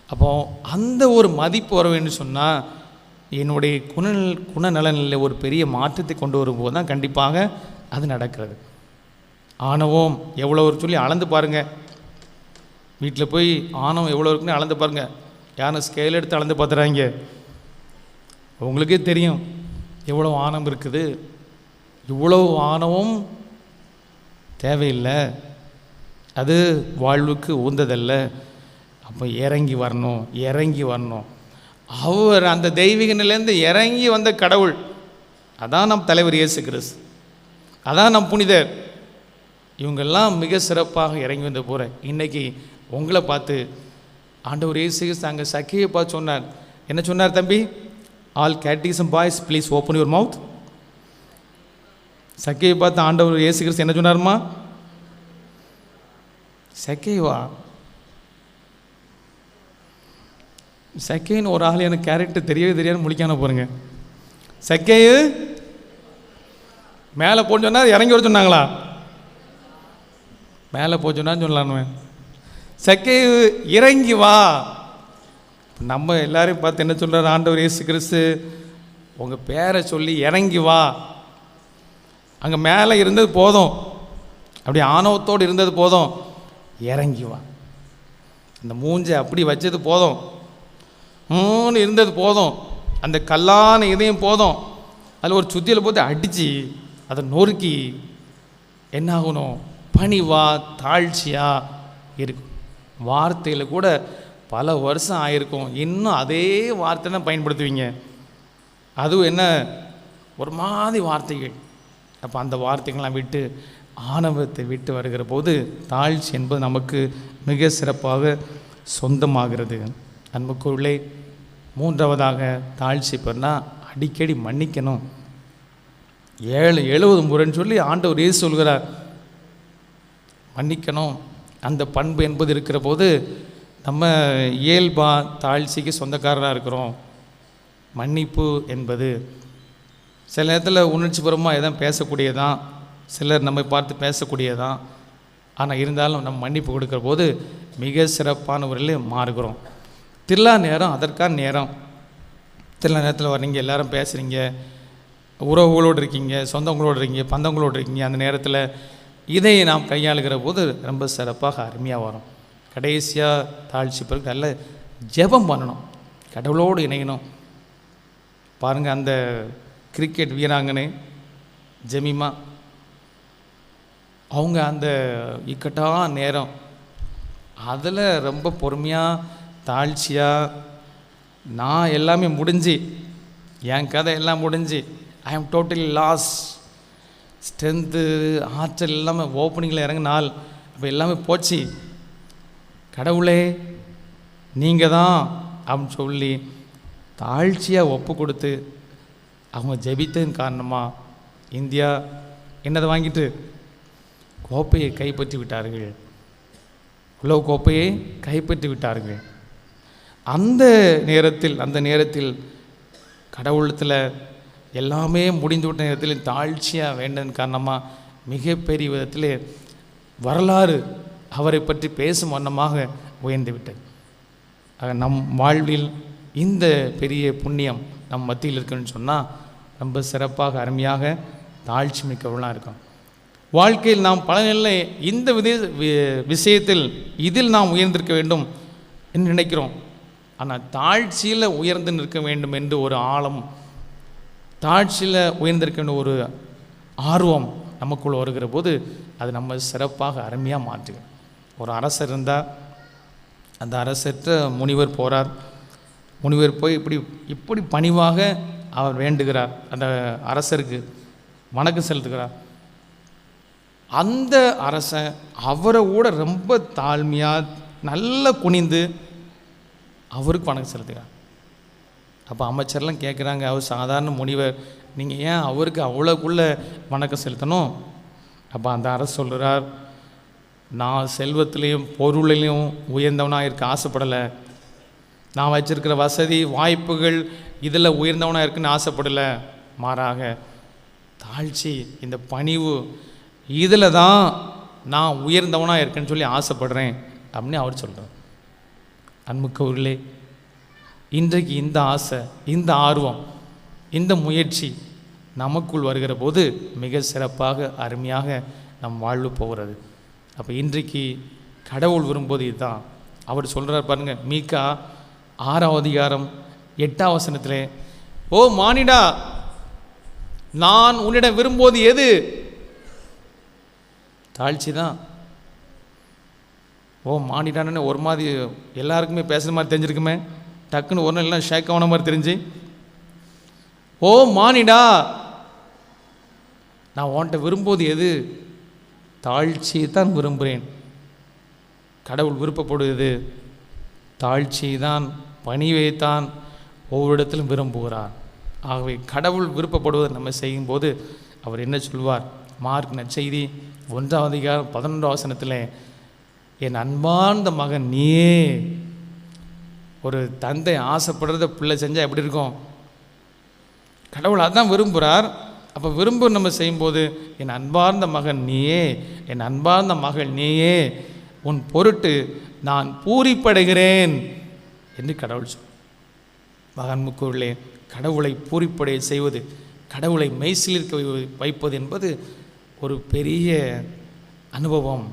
அப்போ அந்த ஒரு மதிப்பு வர வேண்டும் சொன்னால் என்னுடைய குணநலனில் ஒரு பெரிய மாற்றத்தை கொண்டு வரும்போது தான் கண்டிப்பாக அது நடக்கிறது. ஆணவம் எவ்வளோ சொல்லி அளந்து பாருங்கள், வீட்டில் போய் ஆணவம் எவ்வளோ இருக்குன்னு அளந்து பாருங்கள். யாரும் ஸ்கேல் எடுத்து அளந்து பார்த்துறாங்க, உங்களுக்கே தெரியும் எவ்வளோ ஆணவம் இருக்குது. இவ்வளோ ஆணவம் தேவையில்லை, அது வாழ்வுக்கு உந்ததல்ல. அப்போ இறங்கி வரணும். அவர் அந்த தெய்வீக நிலையிலேருந்து இறங்கி வந்த கடவுள், அதான் நம் தலைவர் இயேசு கிறிஸ்து, அதான் நம் புனிதர். இவங்கெல்லாம் மிக சிறப்பாக இறங்கி வந்த போகிற இன்றைக்கி உங்களை பார்த்து ஆண்டவர் இயேசு கிறிஸ்து அங்கே சக்கையை பார்த்து சொன்னார். என்ன சொன்னார் தம்பி? All catechism boys please open your mouth. சக்கையை பார்த்து ஆண்டவர் இயேசு கிறிஸ்து என்ன சொன்னார்மா? சக்கைவா, சக்கைன்னு ஒரு ஆள் எனக்கு கேரக்டர் தெரியாது முழிக்கான போகிறேங்க. சக்கையு மேலே போன்னு சொன்னால் இறங்கி வர சொன்னாங்களா? மேலே போச்சுன்னான்னு சொல்லலான்னு. சக்கையு இறங்கி வா. நம்ம எல்லாரையும் பார்த்து என்ன சொல்கிறார் ஆண்டவர் இயேசு கிறிஸ்து? உங்கள் பேரை சொல்லி இறங்கி வா. அங்கே மேலே இருந்தது போதும், அப்படி ஆணவத்தோடு இருந்தது போதும், இறங்கி வா. அந்த மூஞ்சை அப்படி வச்சது போதும், இருந்தது போதும், அந்த கல்லான இதையும் போதும், அதில் ஒரு சுத்தியில் போட்டு அடித்து அதை நொறுக்கி என்ன ஆகணும்? பணிவாக தாழ்ச்சியாக இருக்கும். வார்த்தையில் கூட பல வருஷம் ஆயிருக்கும், இன்னும் அதே வார்த்தை தான் பயன்படுத்துவீங்க. அதுவும் என்ன ஒரு மாதிரி வார்த்தைகள். அப்போ அந்த வார்த்தைகள்லாம் விட்டு ஆணவத்தை விட்டு வருகிற போது தாழ்ச்சி என்பது நமக்கு மிக சிறப்பாக சொந்தமாகிறது. அன்புக்குள்ளே மூன்றாவதாக தாழ்ச்சி பெறனா அடிக்கடி மன்னிக்கணும். 70 முறைன்னு சொல்லி ஆண்டவர் இயேசு சொல்கிறார், மன்னிக்கணும். அந்த பண்பு என்பது இருக்கிற போது நம்ம இயல்பாக தாழ்ச்சிக்கு சொந்தக்காரராக இருக்கிறோம். மன்னிப்பு என்பது சில நேரத்தில் உணர்ச்சிபூர்வமாக எதாவது பேசக்கூடியதான், சிலர் நம்மை பார்த்து பேசக்கூடியதான். ஆனால் இருந்தாலும் நம்ம மன்னிப்பு கொடுக்குற போது மிக சிறப்பானவர்களே மாறுகிறோம். திருவிழா நேரம் அதற்கான நேரம். திருவிழா நேரத்தில் வர்றீங்க, எல்லாரும் பேசுகிறீங்க, உறவுகளோடு இருக்கீங்க, சொந்தங்களோடு இருக்கீங்க, பந்தங்களோடு இருக்கீங்க. அந்த நேரத்தில் இதை நாம் கையாளுகிற போது ரொம்ப சிறப்பாக அருமையாக வரும். கடைசியாக தாழ்ச்சி பிறகு நல்ல ஜெபம் பண்ணணும், கடவுளோடு இணையணும். பாருங்கள், அந்த கிரிக்கெட் வீராங்கனை ஜெமிமா, அவங்க அந்த இக்கட்டான நேரம் அதில் ரொம்ப பொறுமையாக தாழ்ச்சியாக, நான் எல்லாமே முடிஞ்சு, என் கதை எல்லாம் முடிஞ்சு, ஐ ஆம் டோட்டலி லாஸ், ஸ்ட்ரென்த்து ஆற்றல் எல்லாமே ஓப்பனிங்கில் இறங்கினால் அப்போ எல்லாமே போச்சு, கடவுளே நீங்கள் தான் அப்படின்னு சொல்லி தாழ்ச்சியாக ஒப்பு கொடுத்து அவங்க ஜெபித்ததன் காரணமாக இந்தியா என்னதை வாங்கிட்டு கோப்பையை கைப்பற்றி விட்டார்கள், உலக கோப்பையை கைப்பற்றி விட்டார்கள். அந்த நேரத்தில் கடவுளத்தில் எல்லாமே முடிந்து விட்ட நேரத்தில் தாழ்ச்சியாக வேண்டதன் காரணமாக மிகப்பெரிய விதத்தில் வரலாறு அவரை பற்றி பேசும் வண்ணமாக உயர்ந்து விட்டது. நம் வாழ்வில் இந்த பெரிய புண்ணியம் நம் மத்தியில் இருக்குன்னு சொன்னால் ரொம்ப சிறப்பாக அருமையாக தாழ்ச்சி மிக்கவர்களாக இருக்கும். வாழ்க்கையில் நாம் பல நிலையில் இந்த விஷயத்தில் இதில் நாம் உயர்ந்திருக்க வேண்டும் என்று நினைக்கிறோம். ஆனால் தாழ்ச்சியில் உயர்ந்து நிற்க வேண்டும் என்று ஒரு ஆழம், தாழ்ச்சியில் உயர்ந்திருக்க வேண்டும் ஒரு ஆர்வம் நமக்குள் வருகிற போது அது நம்ம சிறப்பாக அருமையாக மாற்றுகிறோம். ஒரு அரசர் இருந்தால் அந்த அரசற்ற முனிவர் போகிறார். முனிவர் போய் இப்படி பணிவாக அவர் வேண்டுகிறார், அந்த அரசருக்கு வணக்கம் செலுத்துகிறார். அந்த அரசன் அவரை கூட ரொம்ப தாழ்மையாக நல்ல குனிந்து அவருக்கு வணக்கம் செலுத்துகிறார். அப்போ அமைச்சர்லாம் கேட்குறாங்க, அவர் சாதாரண முனிவர், நீங்கள் ஏன் அவருக்கு அவ்வளோக்குள்ளே வணக்கம் செலுத்தணும்? அப்போ அந்த அரசு சொல்கிறார், நான் செல்வத்திலையும் பொருளிலையும் உயர்ந்தவனாக இருக்க ஆசைப்படலை, நான் வச்சிருக்கிற வசதி வாய்ப்புகள் இதில் உயர்ந்தவனாக இருக்குன்னு ஆசைப்படலை, மாறாக தாழ்ச்சி இந்த பணிவு இதில் தான் நான் உயர்ந்தவனாக இருக்கேன்னு சொல்லி ஆசைப்படுறேன் அப்படின்னு அவர் சொல்கிறார். அன்புக்குள்ளே இன்றைக்கு இந்த ஆசை, இந்த ஆர்வம், இந்த முயற்சி நமக்குள் வருகிற போது மிக சிறப்பாக அருமையாக நம் வாழ்வு போகிறது. அப்போ இன்றைக்கு கடவுள் விரும்புவது இதுதான். அவர் சொல்கிறார் பாருங்கள், மீகா 6ஆம் அதிகாரம் 8ஆம் வசனத்திலே, ஓ மானிடா, நான் உன்னிடம் விரும்புவது எது? தாழ்ச்சி தான். ஓ மானிடான்னு ஒரு மாதிரி எல்லாருக்குமே பேசுகிற மாதிரி தெரிஞ்சிருக்குமே, டக்குன்னு ஒரு நாள் எல்லாம் ஷேக் ஆன மாதிரி தெரிஞ்சு, ஓ மானிடா, நான் உன்கிட்ட விரும்புவது எது? தாழ்ச்சி தான் விரும்புகிறேன். கடவுள் விருப்பப்படுவது தாழ்ச்சி தான், பணிவைத்தான் ஒவ்வொரு இடத்திலும் விரும்புகிறார். ஆகவே கடவுள் விருப்பப்படுவதை நம்ம செய்யும்போது அவர் என்ன சொல்வார்? மார்க் நற்செய்தி 1ஆம் அதிகாரம் 11ஆம் வசனத்தில், என் அன்பார்ந்த மகன் நீயே. ஒரு தந்தை ஆசைப்படுறத பிள்ளை செஞ்சால் எப்படி இருக்கும்? கடவுள் அதான் விரும்புகிறார். அப்போ விரும்ப நம்ம செய்யும்போது, என் அன்பார்ந்த மகன் நீயே, என் அன்பார்ந்த மகள் நீயே, உன் பொருட்டு நான் பூரிப்படைகிறேன் என்று கடவுள் சொல். மகன்முக்குள்ளே கடவுளை பூரிப்படைய செய்வது, கடவுளை மெய்சிலிருக்க வைப்பது என்பது ஒரு பெரிய அனுபவம்.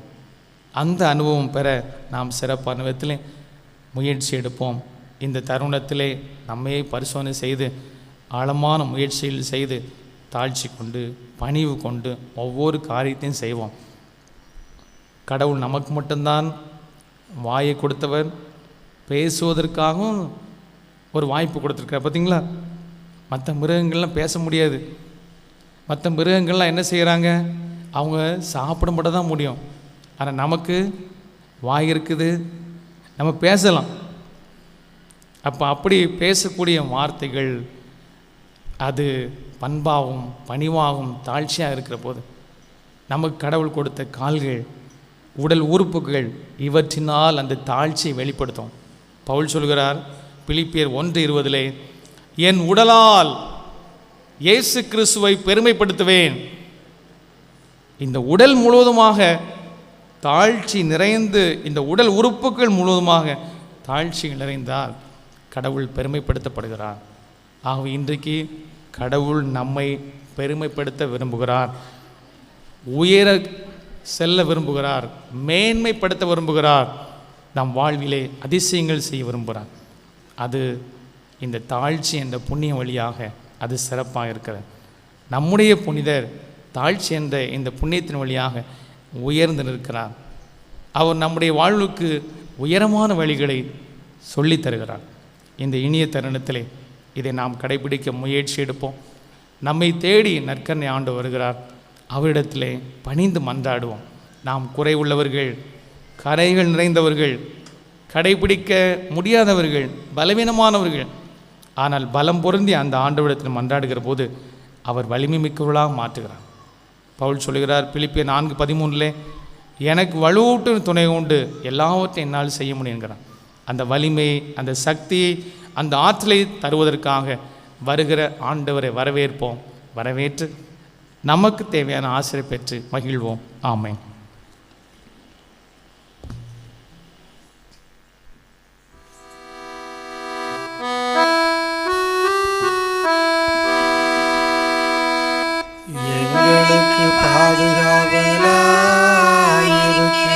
அந்த அனுபவம் பெற நாம் சிறப்பான விதத்தில் முயற்சி எடுப்போம். இந்த தருணத்திலே நம்மையே பரிசோதனை செய்து ஆழமான முயற்சியில் செய்து தாழ்ச்சி கொண்டு பணிவு கொண்டு ஒவ்வொரு காரியத்தையும் செய்வோம். கடவுள் நமக்கு மட்டும்தான் வாயை கொடுத்தவர், பேசுவதற்காகவும் ஒரு வாய்ப்பு கொடுத்துருக்கார். பார்த்தீங்களா? மற்ற மிருகங்கள்லாம் பேச முடியாது. மற்ற மிருகங்கள்லாம் என்ன செய்கிறாங்க? அவங்க சாப்பிட மட்டும் தான் முடியும். ஆனால் நமக்கு வாய் இருக்குது, நம்ம பேசலாம். அப்படி பேசக்கூடிய வார்த்தைகள் அது பண்பாகவும் பணிவாகவும் தாழ்ச்சியாக இருக்கிற போது நமக்கு கடவுள் கொடுத்த கால்கள், உடல் உறுப்புகள், இவற்றினால் அந்த தாழ்ச்சியை வெளிப்படுத்தும். பவுல் சொல்கிறார் பிலிப்பியர் 1:20, என் உடலால் இயேசு கிறிஸ்துவை பெருமைப்படுத்துவேன். இந்த உடல் முழுவதுமாக தாழ்ச்சி நிறைந்து, இந்த உடல் உறுப்புகள் முழுவதுமாக தாழ்ச்சி நிறைந்தால் கடவுள் பெருமைப்படுத்தப்படுகிறார். ஆகவே இன்றைக்கு கடவுள் நம்மை பெருமைப்படுத்த விரும்புகிறார், உயர செல்ல விரும்புகிறார், மேன்மைப்படுத்த விரும்புகிறார், நம் வாழ்விலே அதிசயங்கள் செய்ய விரும்புகிறார். அது இந்த தாழ்ச்சி என்ற புண்ணிய வழியாக அது சிறப்பாக இருக்கிறது. நம்முடைய புனிதர் தாழ்ச்சி என்ற இந்த புண்ணியத்தின் வழியாக உயர்ந்து நிற்கிறார். அவர் நம்முடைய வாழ்வுக்கு உயரமான வழிகளை சொல்லித் தருகிறார். இந்த இனிய தருணத்திலே இதை நாம் கடைபிடிக்க முயற்சி எடுப்போம். நம்மை தேடி நற்கருணை ஆண்டு வருகிறார். அவரிடத்திலே பணிந்து மன்றாடுவோம். நாம் குறை உள்ளவர்கள், கரைகள் நிறைந்தவர்கள், கடைபிடிக்க முடியாதவர்கள், பலவீனமானவர்கள். ஆனால் பலம் பொருந்தி அந்த ஆண்டவரிடத்தில் மன்றாடுகிற போது அவர் வலிமை மிக்கவர்களாக மாற்றுகிறார். பவுல் சொல்கிறார் பிலிப்பியர் 4:13, எனக்கு வலுவூட்டு துணை உண்டு, எல்லாவற்றையும் என்னால் செய்ய முடியுங்கிறார். அந்த வலிமை, அந்த சக்தியை, அந்த ஆற்றலை தருவதற்காக வருகிற ஆண்டவரை வரவேற்போம். வரவேற்று நமக்கு தேவையான ஆசிரியை பெற்று மகிழ்வோம். ஆமென். எங்களுக்கு பாதுகாவலாயிருக்கிற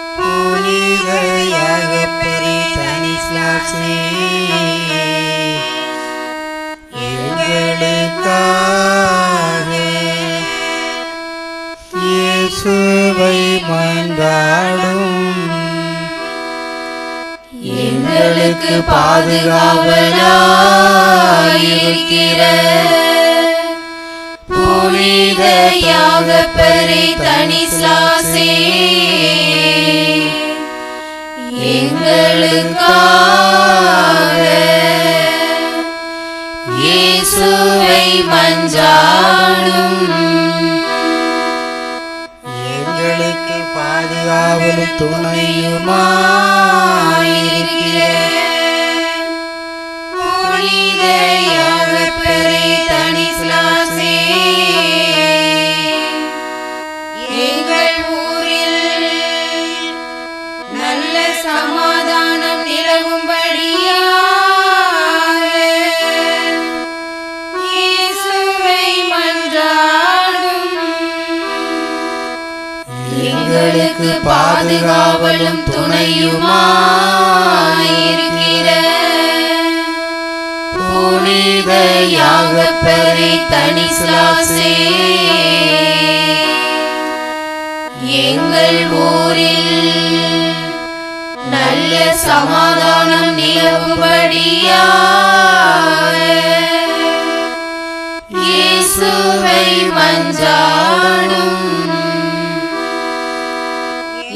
புனித யாகப்பரி தனிஸ்லாசே, எங்களுக்காக இயேசுவை மன்றாடும். எங்களுக்கு பாதுகாவலாயிருக்கிற புனித யாகப்பரி தனிஸ்லாசே, எங்களுக்காக இயேசுவை மன்றாடும். எங்களுக்கு பாதுகாவலும் துணையுமாயிருக்கிற புனித யாகப்பரி தனிஸ்லாசே, எங்கள் ஊரில் நல்ல சமாதானம் நிலவும்படியாக இயேசுவை மன்றாடும். எங்களுக்கு பாதுகாவலும் துணையுமாயிருக்கிற புனித யாகப்பரி தனிஸ்லாசே, எங்கள் ஊரில் நல்ல சமாதானம் நிலவும்படியாக இயேசுவை மன்றாடும்.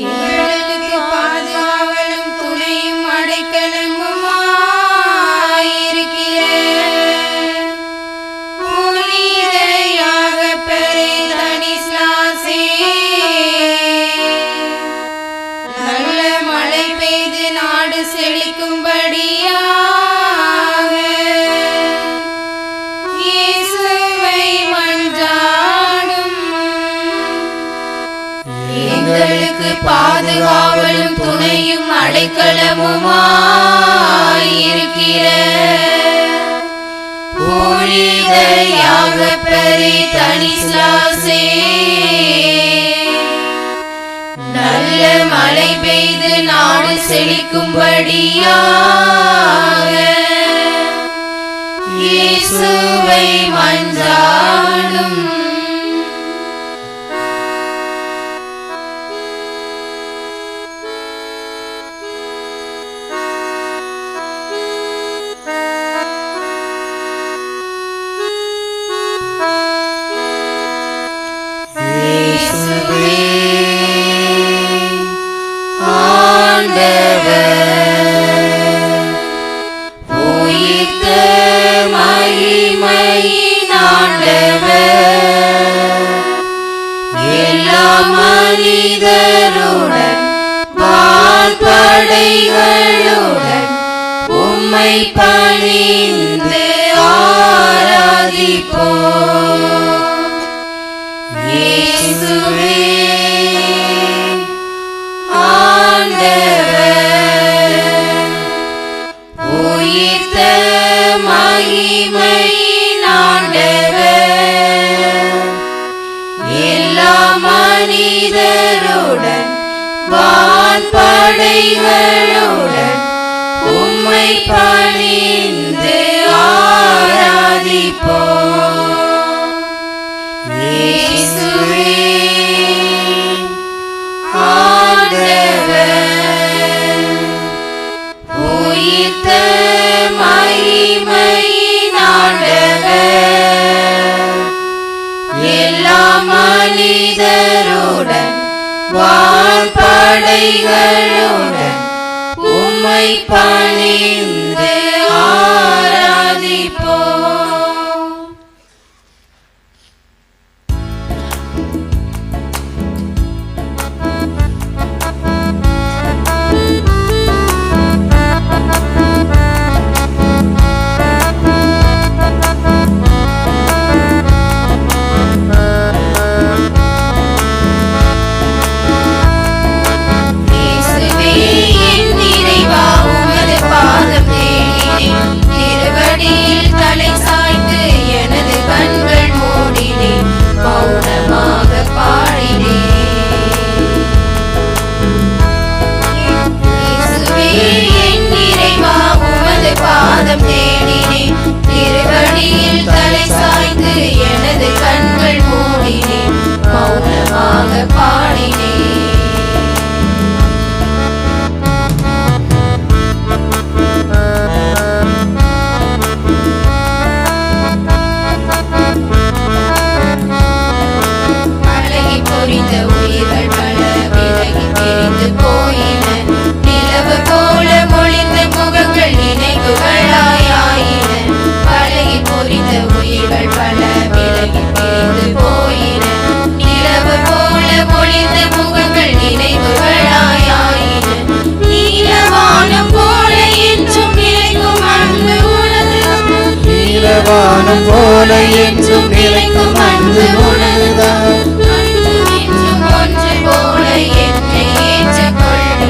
எங்களுக்கு பாதுகாவலும் துணையும் அடைக்கலமுமாயிருக்கிற புனித யாகப்பரி தனிஸ்லாசே, நல்ல மழை பெய்து நாடு செழிக்கும்படியாக இயேசுவை மன்றாடும். எங்களுக்கு பாதுகாவலும் துணையும் அடைக்கலமுமாயிருக்கிற புனித யாகப்பரி தனிஸ்லாசே, நல்ல மழை பெய்து நாடு செழிக்கும்படியாக இயேசுவை மன்றாடும். உம்மை பணிந்து ஆராதிப்போம். இயேசுவே ஆண்டவர், உயிர்த்த மகிமையின் ஆண்டவர், எல்லா மனிதருடன் வான்படைகளுடன் உம்மை பணிந்து ஆராதிப்போம். இயேசுவே ஆண்டவர், உயிர்த்த மகிமையின் ஆண்டவர், எல்லா மனிதருடன் வான்படைகளுடன் உம்மை பணிந்து ஆராதிப்போம். இயேசுவே என் நிறைவா, உமது பாதம் தேடினேன். திருவடியில் தலை சாய்த்து எனது கண்கள் மூடினேன். மௌனமாக பாடினேன். இயேசுவே என் நிறைவா, உமது பாதம் தேடினேன். திருவடியில் தலை சாய்த்து எனது கண்கள் மூடினேன். மௌனமாக பாடினேன். அழகி பொறிந்த உயிர்கள் பல விலகி பிரிந்து போயின. நிலவு போல மொழிந்த முகங்கள் நினைவுகளாயின. அழகி பொறிந்த உயிர்கள் பல விலகி பிரிந்து போயின. நிலவு போல மொழிந்த முகங்கள் நினைவுகளாயின. நீலவானம் போல என்றும் நிலைக்கும் அன்பு உனது. நீலவானம் போல என்றும் நிலைக்கும் அன்பு உனதுதான். என்றும் ஒன்று போல என்னை ஏற்றுக்கொள்கிறார்.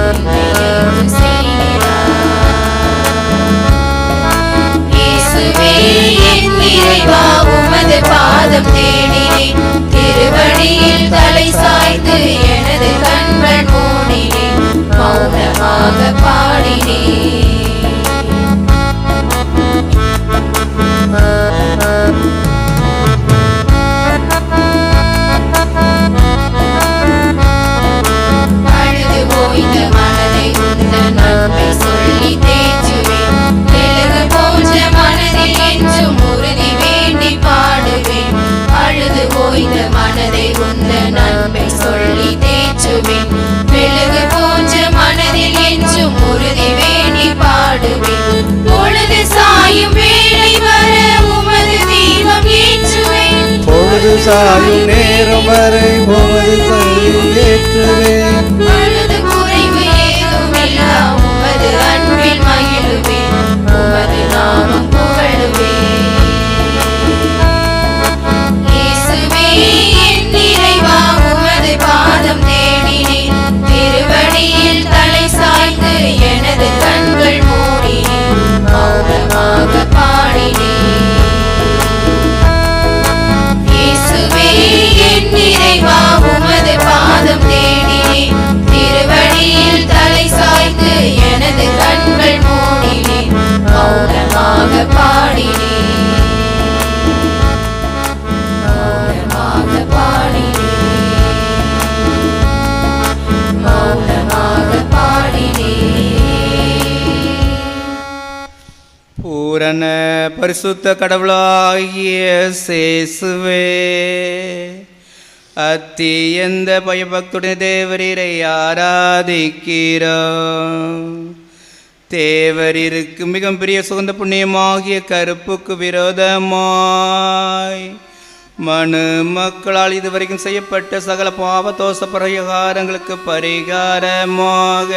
என்னை ஏற்று செய்கிறார். இயேசுவே என் இறைவா, உமது பாதம் தேடினேன். திருவடியில் தலை சாய்த்து எனது கண்கள் மூடினேன். மௌனமாக பாடினேன். அழுது ஓய்ந்த மனதை உந்தன் அன்பை சொல்லி தேற்றுவேன். மெழுகு போன்ற மனதில் என்றும் உறுதி வேண்டி பாடுவேன். அழுது ஓய்ந்த மனதை உந்தன் அன்பை சொல்லி தேற்றுவேன். மெழுகு போன்ற மனதில் என்றும் உறுதி வேண்டி பாடுவேன். பொழுது சாயும் வேளை வர உமது தீபம் ஏற்றுவேன். பொழுது சாயும் நேரம் வரை உமது கையில் ஏற்றுவேன். அழுது குறைவு ஏதுமில்லா உமது அன்பில் மகிழுவேன். உமது நாமம் புகழுவேன். இயேசுவே என் இறைவா, உமது பாதம் தேடினேன். திருவடியில் தலை சாய்த்து எனது கண்கள் மூடினேன். மௌனமாக பாடினேன். இயேசுவே என் இறைவா, உமது பாதம் தேடினேன். திருவடியில் தலை சாய்த்து எனது கண்கள் மூடினேன். மௌனமாக பாடினேன். மௌனமாக பாடினேன். மௌனமாக பாடினேன். பூரண பரிசுத்த கடவுளாகிய சேசுவே, அத்தியந்த பயபக்துடன் தேவரீரை ஆராதிக்கிறோம். தேவரீருக்கு மிக பெரிய சுகந்த புண்ணியமாகிய கருப்புக்கு விரோதமாய் மனு மக்களால் இதுவரைக்கும் செய்யப்பட்ட சகல பாவதோஷ பரிகாரங்களுக்கு பரிகாரமாக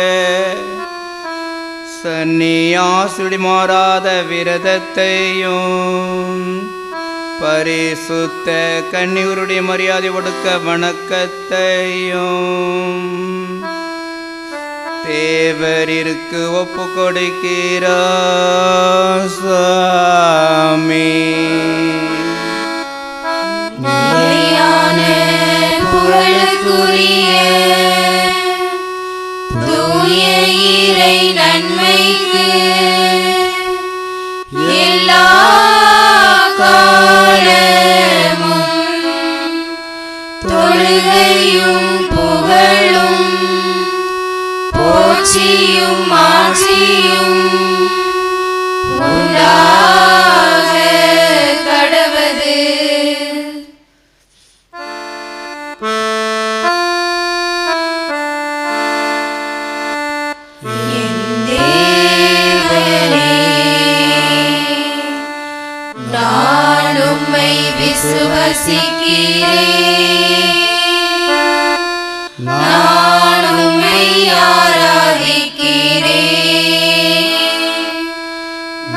சந்நியாசுடி மாறாத விரதத்தையும் பரிசுத்த கன்னியருடைய மரியாதை ஒடுக்க வணக்கத்தையும் தேவரிற்கு ஒப்பு கொடுக்கிறார் சாமி. நிலையான புகழுக்குரிய தூய இறை நன்மைக்கு எல்லா காலமும் தொழுகையும் புகழும் போற்றியும் மாற்றியும் உண்டாக கடவது. என் தேவனே, நான் உம்மை விசுவசிக்கிறேன், நான் உம்மை ஆராதிக்கிறேன்,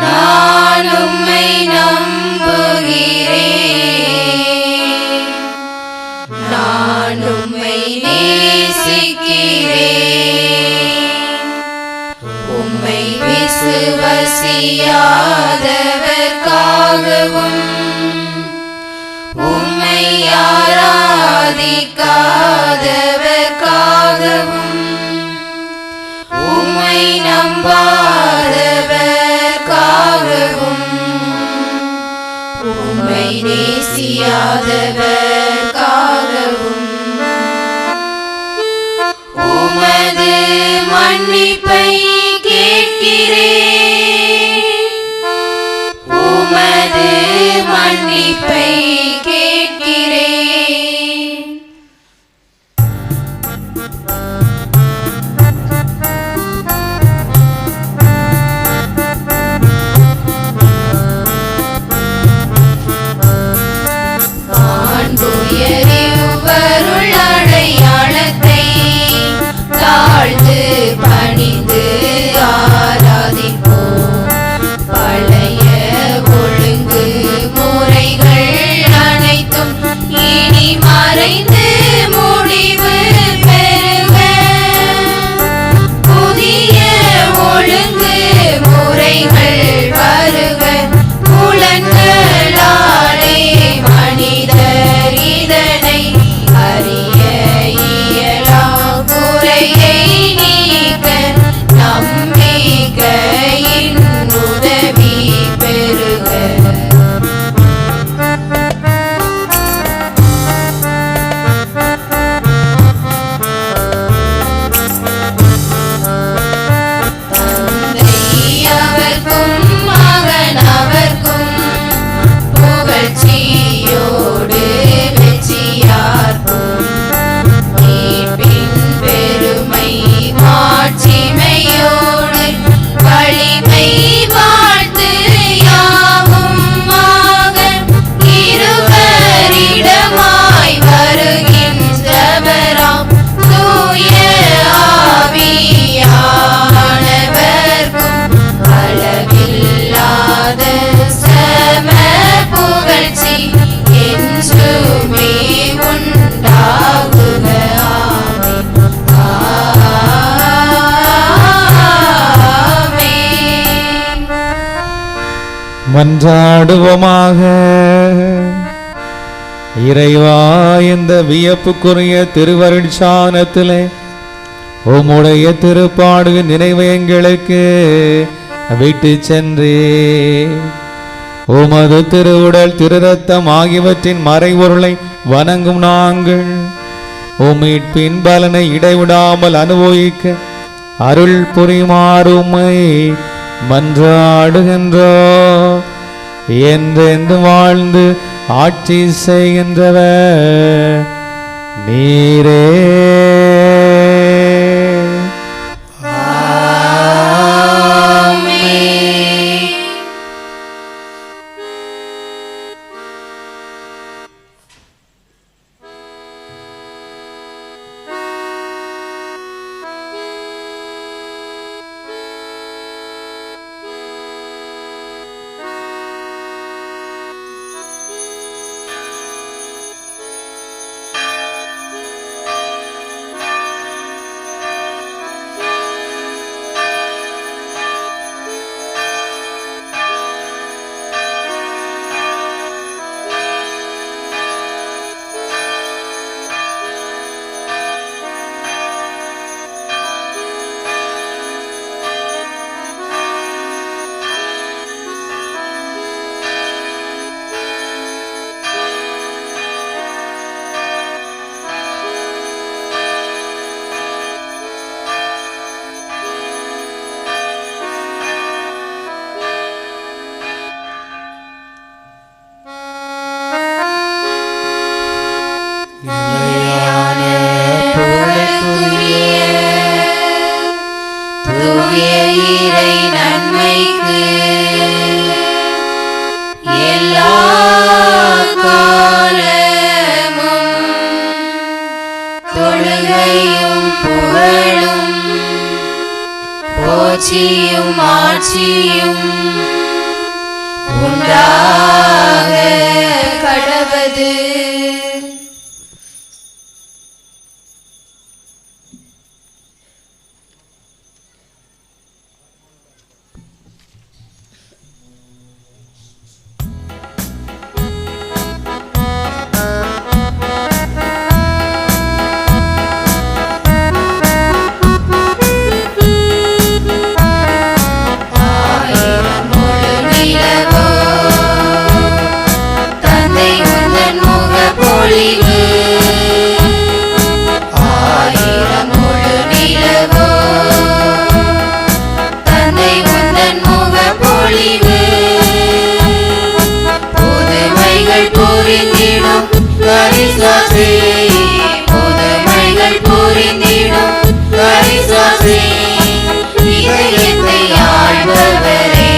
நான் உம்மை நம்புகிறேன், நான் உம்மை நேசிக்கிறேன். உம்மை விசுவசியாதவர்க்காகவும் உம்மை ஆராதிக்காதவர்க்காகவும் உம்மை நம்பாதவர்க்காகவும் உம்மை நேசியாதவர்க்காகவும் உமது மன்னிப்பை கேட்கிறேன், உமது மன்னிப்பை கேட்கிறேன். ஆண்புயரிவ்வருள் அடையாளத்தை தாழ்ந்து பணிந்து ஆராதிப்போம். பழைய ஒழுங்கு முறைகள் அனைத்தும் இனி மறைந்து முடிவு பெறுக. புதிய ஒழுங்கு முறைகள் வருக. புலன்களாலே மனிதர் இதனை அறிய இயலா. குறையை நீக்க நம்பிக்கையின் உதவி பெறுக. தந்தை அவர்க்கும் மகன் அவர்க்கும் புகழ்ச்சியோடு வெற்றியார்க்கும். மீட்பின் பெருமை மாட்சிமையோடு வலிமை வாழ்த்து யாவுமாக இருவரிடமாய் வருகின்றவராம் தூய ஆவியானவர்க்கும் அளவில்லாத சம புகழ்ச்சி என்றுமே உண்டாகுக. ஆமென். மன்றாடுவோமாக. இறைவா, இந்த வியப்புக்குரிய திருவருட்சானத்திலே உம்முடைய திருப்பாடு நினைவை எங்களுக்கு விட்டு சென்றே. உமது திருவுடல் திருரத்தம் ஆகியவற்றின் மறைபொருளை வணங்கும் நாங்கள் உம்மின் பலனை இடைவிடாமல் அனுபவிக்க அருள் புரிமாறு உம்மை மன்றாடுகின்றோ. என்றென்று வாழ்ந்து ஆட்சி செய்கின்றவர் நீரே. நீதியும் ஆட்சியும் உண்டாக கடவது. புதுமைகள் புரிந்திடும் கரிசாசி இதயத்தை ஆள்பவரே,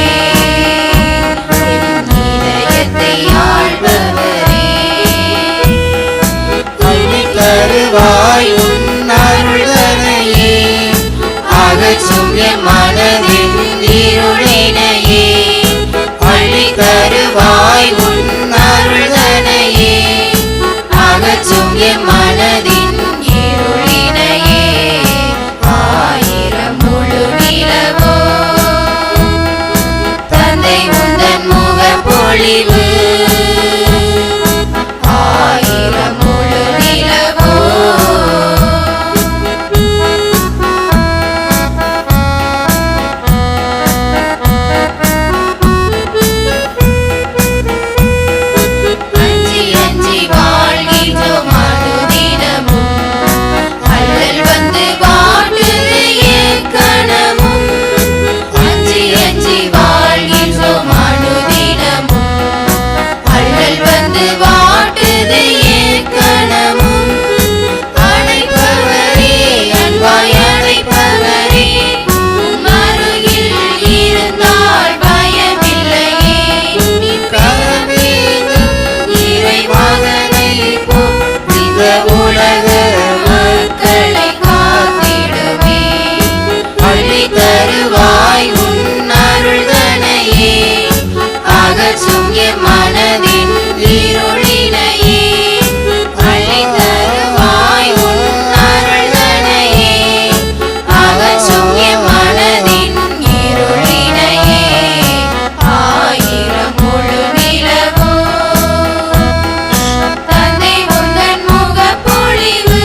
இதயத்தை ஆள்பவரே. தருவாய் உன் அருள்தனையே அகற்றும் என் மனதின் இருளினையே. அள்ளி தருவாய் உன் அருள்தனையே அகற்றும் என் மனதின் இருளினையே. ஆயிரம் முழு நிலவோ தந்தை உந்தன் முகப்பொழிவு. ஆயிரம் முழு நிலவோ அஞ்சி அஞ்சி வாழ்கின்றோம் அனுதினமும். அல்லல் வந்து வாட்டுது ஏக்கணமும். அஞ்சி அஞ்சி வாழ்கின்றோம் அனுதினமும். அல்லல் வந்து வாட்டுது ஏக்கணமும். அழைப்பவரே, அன்பாய் அழைப்பவரே, உம் அருகில் இருந்தால் பயமில்லையே. கரமேந்தும் இறைமகனை போல் இந்த உலக மக்களை காத்திடுமே. அள்ளி தருவாய் உன் அருள்தனையே அகற்றும் என் மனதின் இருளினையே. அள்ளி தருவாய் உன் அருள்தனையே அகற்றும் என் மனதின் இருளினையே. ஆயிரம் முழு நிலவோ தந்தை உந்தன் முகப்பொழிவு.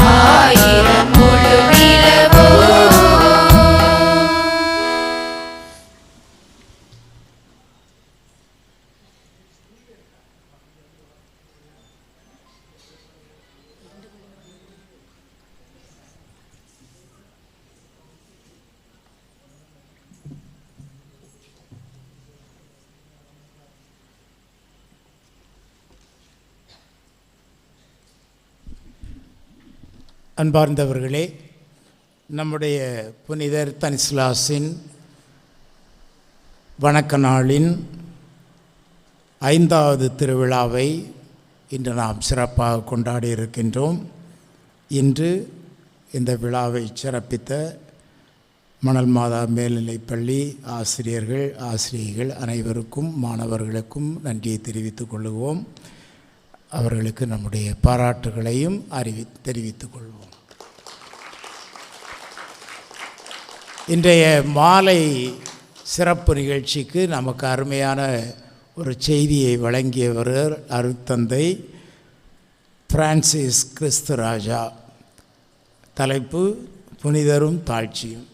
ஆயிரம் முழு நிலவோ அன்பார்ந்தவர்களே, நம்முடைய புனிதர் தனிஸ்லாஸின் வணக்க நாளின் 5வது திருவிழாவை இன்று நாம் சிறப்பாக கொண்டாடி இருக்கின்றோம். இன்று இந்த விழாவை சிறப்பித்த மணல் மாதா மேல்நிலைப்பள்ளி ஆசிரியர்கள், ஆசிரியைகள் அனைவருக்கும், மாணவர்களுக்கும் நன்றியை தெரிவித்துக் கொள்வோம். அவர்களுக்கு நம்முடைய பாராட்டுகளையும் தெரிவித்துக் கொள்வோம். இன்றைய மாலை சிறப்பு நிகழ்ச்சிக்கு நமக்கு அருமையான ஒரு செய்தியை வழங்கியவர் அருட்தந்தை பிரான்சிஸ் கிறிஸ்துராஜா. தலைப்பு புனிதரும் தாழ்ச்சியும்.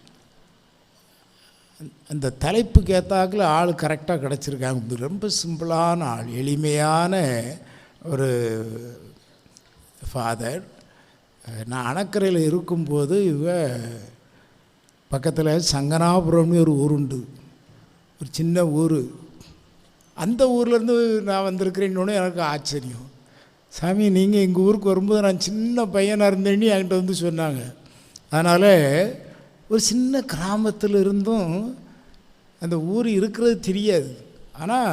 அந்த தலைப்புக்கு ஏற்றாக்கில் ஆள் கரெக்டாக கிடச்சிருக்காங்க. ரொம்ப சிம்பிளான ஆள், எளிமையான ஒரு ஃபாதர். நான் அணக்கரையில் இருக்கும்போது பக்கத்தில் சங்கனாபுரம்னு ஒரு ஊருண்டு, ஒரு சின்ன ஊர். அந்த ஊர்லேருந்து நான் வந்திருக்கிறேன்னு எனக்கு ஆச்சரியம். சாமி, நீங்கள் எங்கள் ஊருக்கு வரும்போது நான் சின்ன பையனாக இருந்தேன்னு என்கிட்ட வந்து சொன்னாங்க. அதனால் ஒரு சின்ன கிராமத்தில் இருந்தும் அந்த ஊர் இருக்கிறது தெரியாது. ஆனால்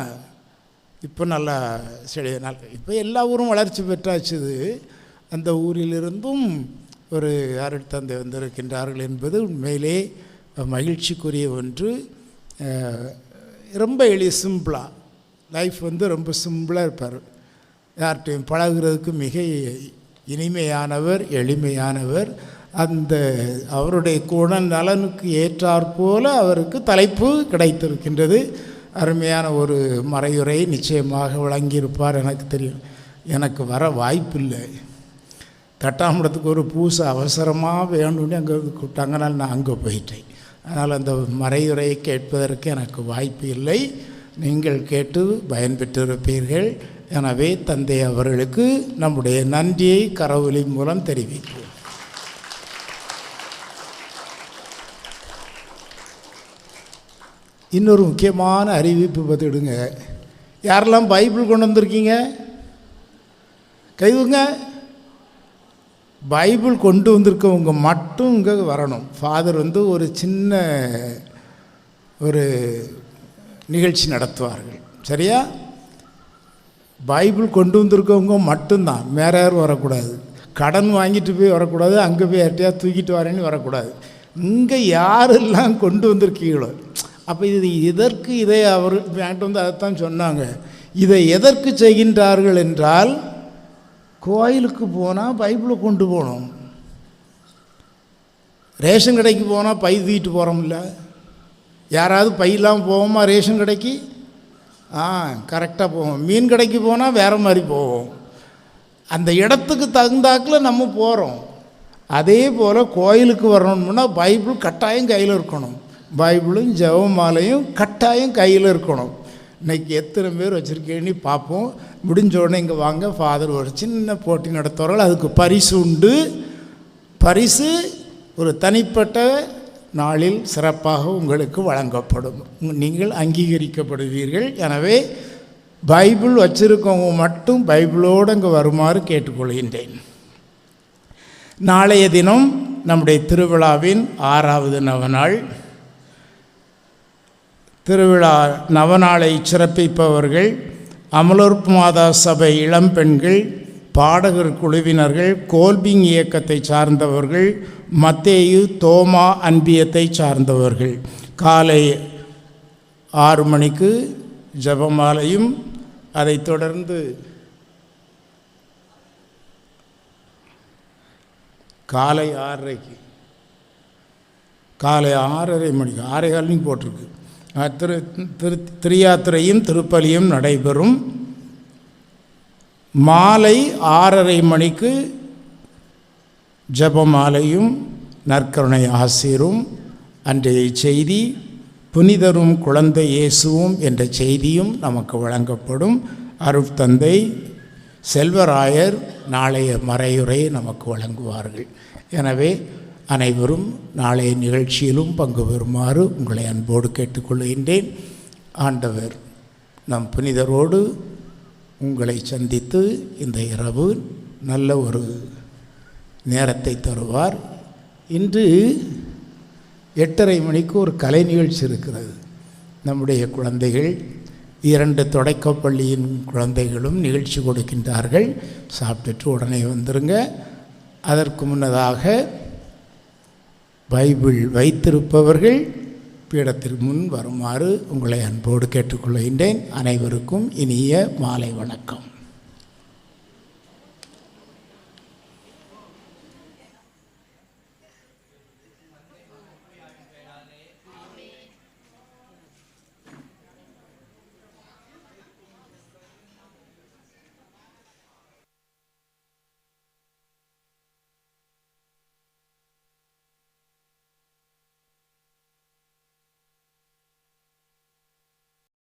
இப்போ நல்லா இப்போ எல்லா ஊரும் வளர்ச்சி பெற்றாச்சுது. அந்த ஊரிலிருந்தும் ஒரு அருட்தந்தை வந்திருக்கின்றார்கள் என்பது உண்மையிலே மகிழ்ச்சிக்குரிய ஒன்று. ரொம்ப சிம்பிளாக லைஃப் ரொம்ப சிம்பிளாக இருப்பார். யார்கிட்டையும் பழகுறதுக்கு மிக இனிமையானவர், எளிமையானவர். அந்த அவருடைய குணநலனுக்கு ஏற்றாற்போல அவருக்கு தலைப்பு கிடைத்திருக்கின்றது. அருமையான ஒரு மறையுரை நிச்சயமாக வழங்கியிருப்பார். எனக்கு தெரியும், எனக்கு வர வாய்ப்பில்லை. கட்டாமடத்துக்கு ஒரு பூசை அவசரமாக வேணும்னு அங்கே கூப்பிட்டாங்க. அதனால் நான் அங்கே போயிட்டேன். அதனால் அந்த மறையுரையை கேட்பதற்கு எனக்கு வாய்ப்பு இல்லை. நீங்கள் கேட்டு பயன்பெற்றிருப்பீர்கள். எனவே தந்தை அவர்களுக்கு நம்முடைய நன்றியை கரவொலி மூலம் தெரிவிப்போம். இன்னொரு முக்கியமான அறிவிப்பு பார்த்துடுங்க. யாரெல்லாம் பைபிள் கொண்டு வந்திருக்கீங்க கைவுங்க. பைபிள் கொண்டு வந்திருக்கவங்க மட்டும் இங்கே வரணும். ஃபாதர் ஒரு சின்ன ஒரு நிகழ்ச்சி நடத்துவார்கள். சரியா? பைபிள் கொண்டு வந்திருக்கவங்க மட்டும்தான், வேற யாரும் வரக்கூடாது. கடன் வாங்கிட்டு போய் வரக்கூடாது, அங்கே போய் யார்ட்டையா தூக்கிட்டு வரேன்னு வரக்கூடாது. இங்கே யாரெல்லாம் கொண்டு வந்திருக்கீங்களோ, அப்போ இது எதற்கு இதை அவர் என்கிட்ட அதைத்தான் சொன்னாங்க. இதை எதற்கு செய்கின்றார்கள் என்றால், கோயிலுக்கு போனால் பைபிளை கொண்டு போகணும். ரேஷன் கடைக்கு போனால் பை தூக்கிட்டு போகிறோம்ல. யாராவது பையெல்லாம் போவோமா ரேஷன் கடைக்கு? கரெக்டாக போவோம். மீன் கடைக்கு போனால் வேறு மாதிரி போவோம். அந்த இடத்துக்கு தகுந்தாக்கில் நம்ம போகிறோம். அதே போல் கோயிலுக்கு வரணும்னா பைபிள் கட்டாயம் கையில் இருக்கணும். பைபிளும் ஜெபமாலையும் கட்டாயம் கையில் இருக்கணும். இன்றைக்கி எத்தனை பேர் வச்சுருக்கேன்னு பார்ப்போம். முடிஞ்சோடனே இங்கே வாங்க, ஃபாதர் ஒரு சின்ன போட்டி நடத்துவார்கள். அதுக்கு பரிசு உண்டு. பரிசு ஒரு தனிப்பட்ட நாளில் சிறப்பாக உங்களுக்கு வழங்கப்படும். நீங்கள் அங்கீகரிக்கப்படுவீர்கள். எனவே பைபிள் வச்சுருக்கவங்க மட்டும் பைபிளோடு இங்கே வருமாறு கேட்டுக்கொள்கின்றேன். நாளைய தினம் நம்முடைய திருவிழாவின் 6வது நவநாள். திருவிழா நவநாளை சிறப்பிப்பவர்கள் அமலோர் மாதா சபை இளம்பெண்கள், பாடகர் குழுவினர்கள், கோல்பிங் இயக்கத்தை சார்ந்தவர்கள், மத்தேயு தோமா அன்பியத்தை சார்ந்தவர்கள். காலை 6 மணிக்கு ஜெபமாலையும், அதைத் தொடர்ந்து காலை 6:30க்கு காலை 6:30 மணிக்கு 6:15 போட்டிருக்கு. திரியாத்திரையும் திருப்பலியும் நடைபெறும். மாலை 6:30 மணிக்கு ஜெபமாலையும் நற்கருணை ஆசீரும், அன்றைய செய்தி புனிதரும் குழந்தை இயேசுவும் என்ற செய்தியும் நமக்கு வழங்கப்படும். அருட்தந்தை செல்வராயர் நாளைய மறையுரை நமக்கு வழங்குவார்கள். எனவே அனைவரும் நாளைய நிகழ்ச்சியிலும் பங்கு பெறுமாறு உங்களை அன்போடு கேட்டுக்கொள்கின்றேன். ஆண்டவர் நம் புனிதரோடு உங்களை சந்தித்து இந்த இரவு நல்ல ஒரு நேரத்தை தருவார். இன்று 8:30 மணிக்கு ஒரு கலை நிகழ்ச்சி இருக்கிறது. நம்முடைய குழந்தைகள் 2 தொடக்கப்பள்ளியின் குழந்தைகளும் நிகழ்ச்சி கொடுக்கின்றார்கள். சாப்பிட்டுட்டு உடனே வந்துருங்க. அதற்கு முன்னதாக பைபிள் வைத்திருப்பவர்கள் பீடத்திற்கு முன் வருமாறு உங்களை அன்போடு கேட்டுக்கொள்கின்றேன். அனைவருக்கும் இனிய மாலை வணக்கம்.